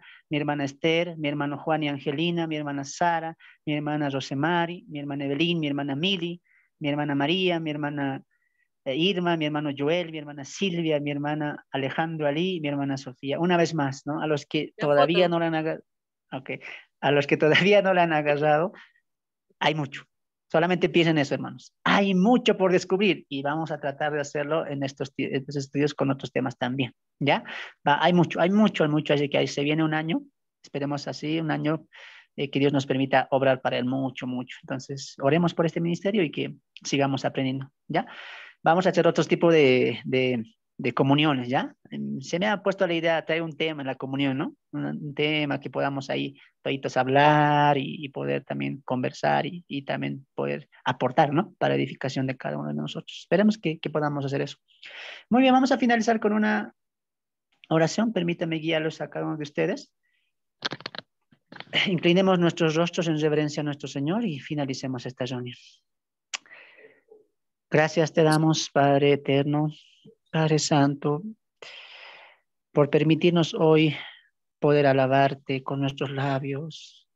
Esther, mi hermano Juan y Angelina, mi hermana Sara, mi hermana Rosemary, mi hermana Evelyn, mi hermana Mili, mi hermana María, mi hermana Irma, mi hermano Joel, mi hermana Silvia, mi hermana Alejandro Ali, mi hermana Sofía. Una vez más, ¿no? A los que La todavía foto. no la han agarrado, okay. A los que todavía no la han agarrado, hay mucho. Solamente piensen eso, hermanos. Hay mucho por descubrir y vamos a tratar de hacerlo en estos estudios con otros temas también, ¿ya? Hay mucho, así que ahí se viene un año, esperemos así, un año que Dios nos permita obrar para él mucho, mucho. Entonces, oremos por este ministerio y que sigamos aprendiendo, ¿ya? Vamos a hacer otros tipos de comuniones, ¿ya? Se me ha puesto la idea de traer un tema en la comunión, ¿no? Un tema que podamos ahí toditos hablar y poder también conversar y también poder aportar, ¿no? Para edificación de cada uno de nosotros. Esperemos que podamos hacer eso. Muy bien, vamos a finalizar con una oración. Permítame guiarlos a cada uno de ustedes. Inclinemos nuestros rostros en reverencia a nuestro Señor y finalicemos esta reunión. Gracias te damos, Padre eterno, Padre Santo, por permitirnos hoy poder alabarte con nuestros labios,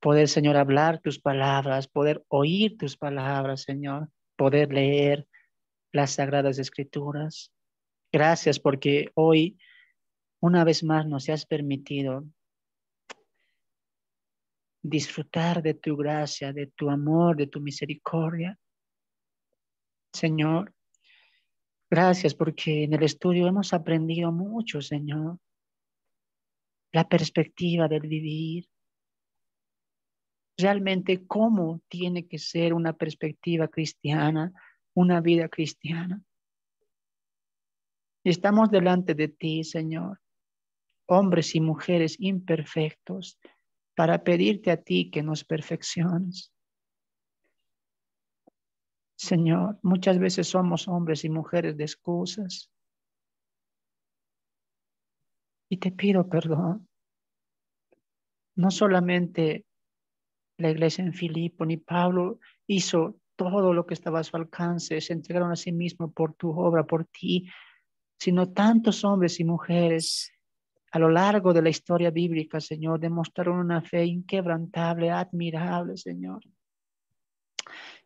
poder, Señor, hablar tus palabras, poder oír tus palabras, Señor, poder leer las sagradas escrituras. Gracias porque hoy, una vez más, nos has permitido disfrutar de tu gracia, de tu amor, de tu misericordia. Señor, gracias porque en el estudio hemos aprendido mucho, Señor. La perspectiva del vivir, realmente cómo tiene que ser una perspectiva cristiana, una vida cristiana. Estamos delante de ti, Señor, hombres y mujeres imperfectos, para pedirte a ti que nos perfecciones. Señor, muchas veces somos hombres y mujeres de excusas. Y te pido perdón. No solamente la iglesia en Filipo ni Pablo hizo todo lo que estaba a su alcance, se entregaron a sí mismo por tu obra, por ti, sino tantos hombres y mujeres a lo largo de la historia bíblica, Señor, demostraron una fe inquebrantable, admirable, Señor.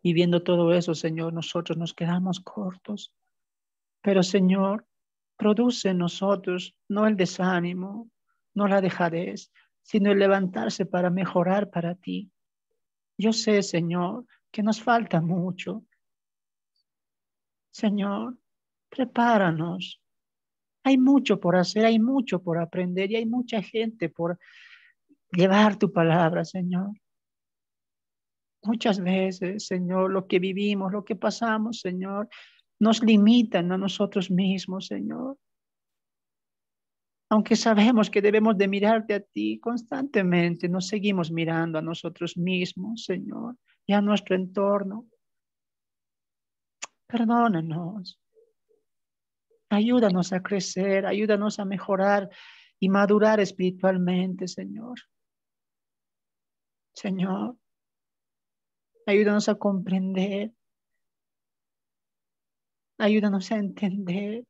Y viendo todo eso, Señor, nosotros nos quedamos cortos. Pero, Señor, produce en nosotros no el desánimo, no la dejadez, sino el levantarse para mejorar para ti. Yo sé, Señor, que nos falta mucho. Señor, prepáranos. Hay mucho por hacer, hay mucho por aprender y hay mucha gente por llevar tu palabra, Señor. Muchas veces, Señor, lo que vivimos, lo que pasamos, Señor, nos limitan a nosotros mismos, Señor. Aunque sabemos que debemos de mirarte a ti constantemente, nos seguimos mirando a nosotros mismos, Señor, y a nuestro entorno. Perdónanos. Ayúdanos a crecer, ayúdanos a mejorar y madurar espiritualmente, Señor. Señor, ayúdanos a comprender, ayúdanos a entender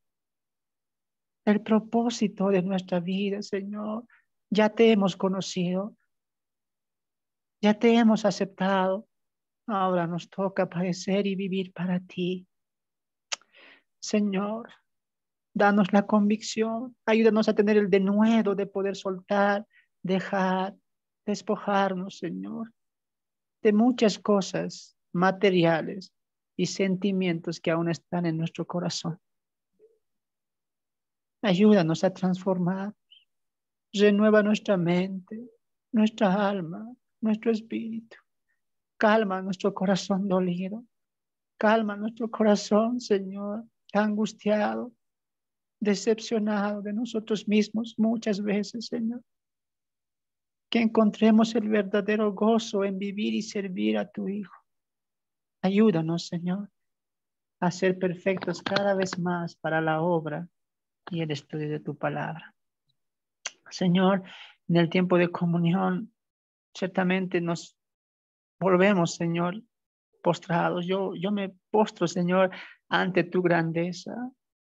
el propósito de nuestra vida, Señor. Ya te hemos conocido, ya te hemos aceptado. Ahora nos toca padecer y vivir para ti. Señor, danos la convicción, ayúdanos a tener el denuedo de poder soltar, dejar, despojarnos, Señor, de muchas cosas materiales y sentimientos que aún están en nuestro corazón. Ayúdanos a transformar, renueva nuestra mente, nuestra alma, nuestro espíritu. Calma nuestro corazón dolido. Calma nuestro corazón, Señor, angustiado, decepcionado de nosotros mismos muchas veces, Señor. Que encontremos el verdadero gozo en vivir y servir a tu Hijo. Ayúdanos, Señor, a ser perfectos cada vez más para la obra y el estudio de tu palabra. Señor, en el tiempo de comunión, ciertamente nos volvemos, Señor, postrados. Yo me postro, Señor, ante tu grandeza.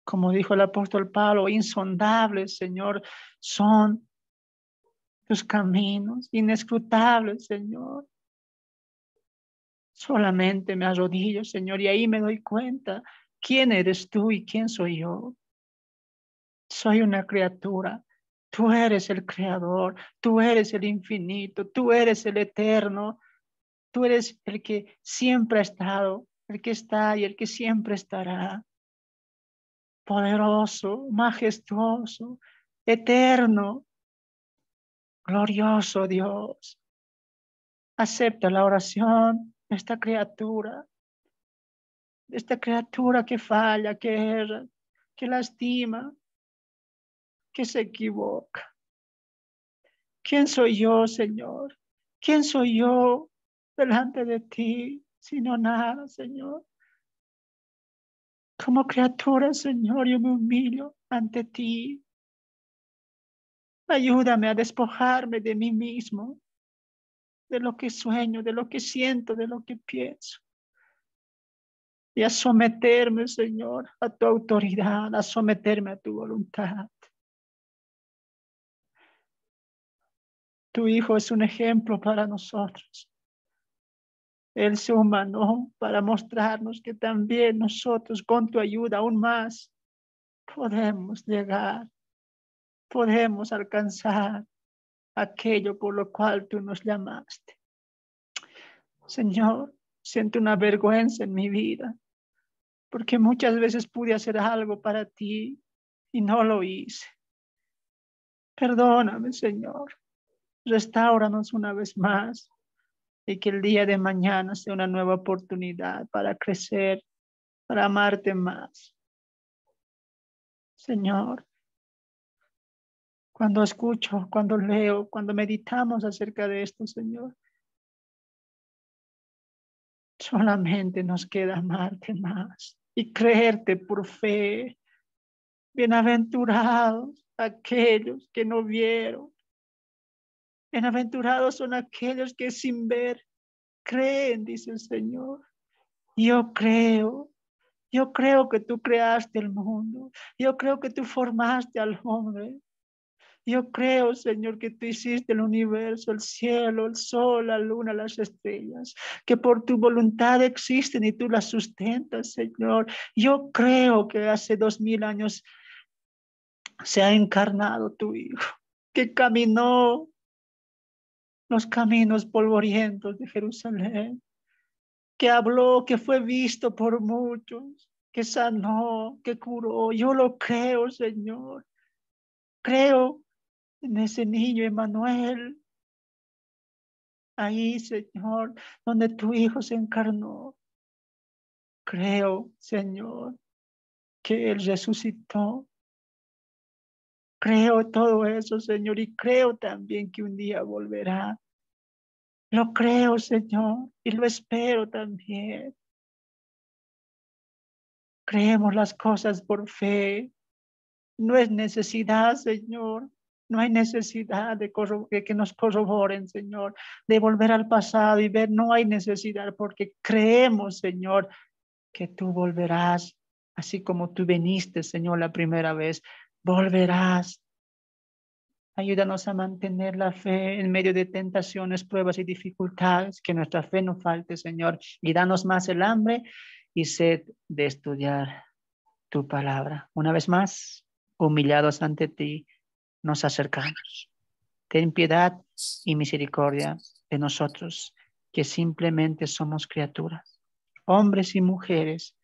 Como dijo el apóstol Pablo, insondables, Señor, son tus caminos, inescrutables, Señor. Solamente me arrodillo, Señor, y ahí me doy cuenta quién eres tú y quién soy yo. Soy una criatura. Tú eres el creador, tú eres el infinito, tú eres el eterno, tú eres el que siempre ha estado, el que está y el que siempre estará. Poderoso, majestuoso, eterno, glorioso Dios. Acepta la oración de esta criatura que falla, que erra, que lastima, que se equivoca. ¿Quién soy yo, Señor? ¿Quién soy yo delante de ti? Sino nada, Señor. Como criatura, Señor, yo me humillo ante ti. Ayúdame a despojarme de mí mismo, de lo que sueño, de lo que siento, de lo que pienso. Y a someterme, Señor, a tu autoridad, a someterme a tu voluntad. Tu Hijo es un ejemplo para nosotros. Él se humanó para mostrarnos que también nosotros, con tu ayuda aún más, podemos llegar, podemos alcanzar aquello por lo cual tú nos llamaste. Señor, siento una vergüenza en mi vida, porque muchas veces pude hacer algo para ti y no lo hice. Perdóname, Señor. Restáuranos una vez más y que el día de mañana sea una nueva oportunidad para crecer, para amarte más. Señor, cuando escucho, cuando leo, cuando meditamos acerca de esto, Señor, solamente nos queda amarte más y creerte por fe. Bienaventurados aquellos que no vieron. Bienaventurados son aquellos que sin ver creen, dice el Señor. Yo creo que tú creaste el mundo. Yo creo que tú formaste al hombre. Yo creo, Señor, que tú hiciste el universo, el cielo, el sol, la luna, las estrellas, que por tu voluntad existen y tú las sustentas, Señor. Yo creo que hace 2000 años se ha encarnado tu Hijo, que caminó los caminos polvorientos de Jerusalén, que habló, que fue visto por muchos, que sanó, que curó. Yo lo creo, Señor. Creo en ese niño Emmanuel, ahí, Señor, donde tu Hijo se encarnó. Creo, Señor, que Él resucitó. Creo todo eso, Señor, y creo también que un día volverá. Lo creo, Señor, y lo espero también. Creemos las cosas por fe. No es necesidad, Señor. No hay necesidad de que nos corroboren, Señor, de volver al pasado y ver. No hay necesidad porque creemos, Señor, que tú volverás, así como tú viniste, Señor, la primera vez. Volverás. Ayúdanos a mantener la fe en medio de tentaciones, pruebas y dificultades. Que nuestra fe no falte, Señor. Y danos más el hambre y sed de estudiar tu palabra. Una vez más, humillados ante ti, nos acercamos. Ten piedad y misericordia de nosotros, que simplemente somos criaturas, hombres y mujeres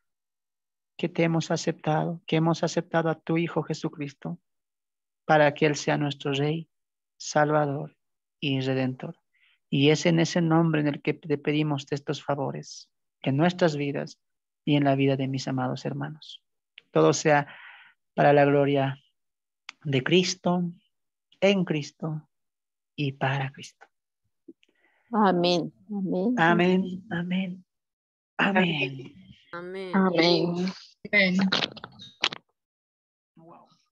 que te hemos aceptado, que hemos aceptado a tu Hijo Jesucristo, para que Él sea nuestro Rey, Salvador y Redentor. Y es en ese nombre en el que te pedimos estos favores, en nuestras vidas y en la vida de mis amados hermanos. Todo sea para la gloria de Cristo, en Cristo y para Cristo. Amén. Amén. Amén, amén, amén. Amén. Amén. Amén.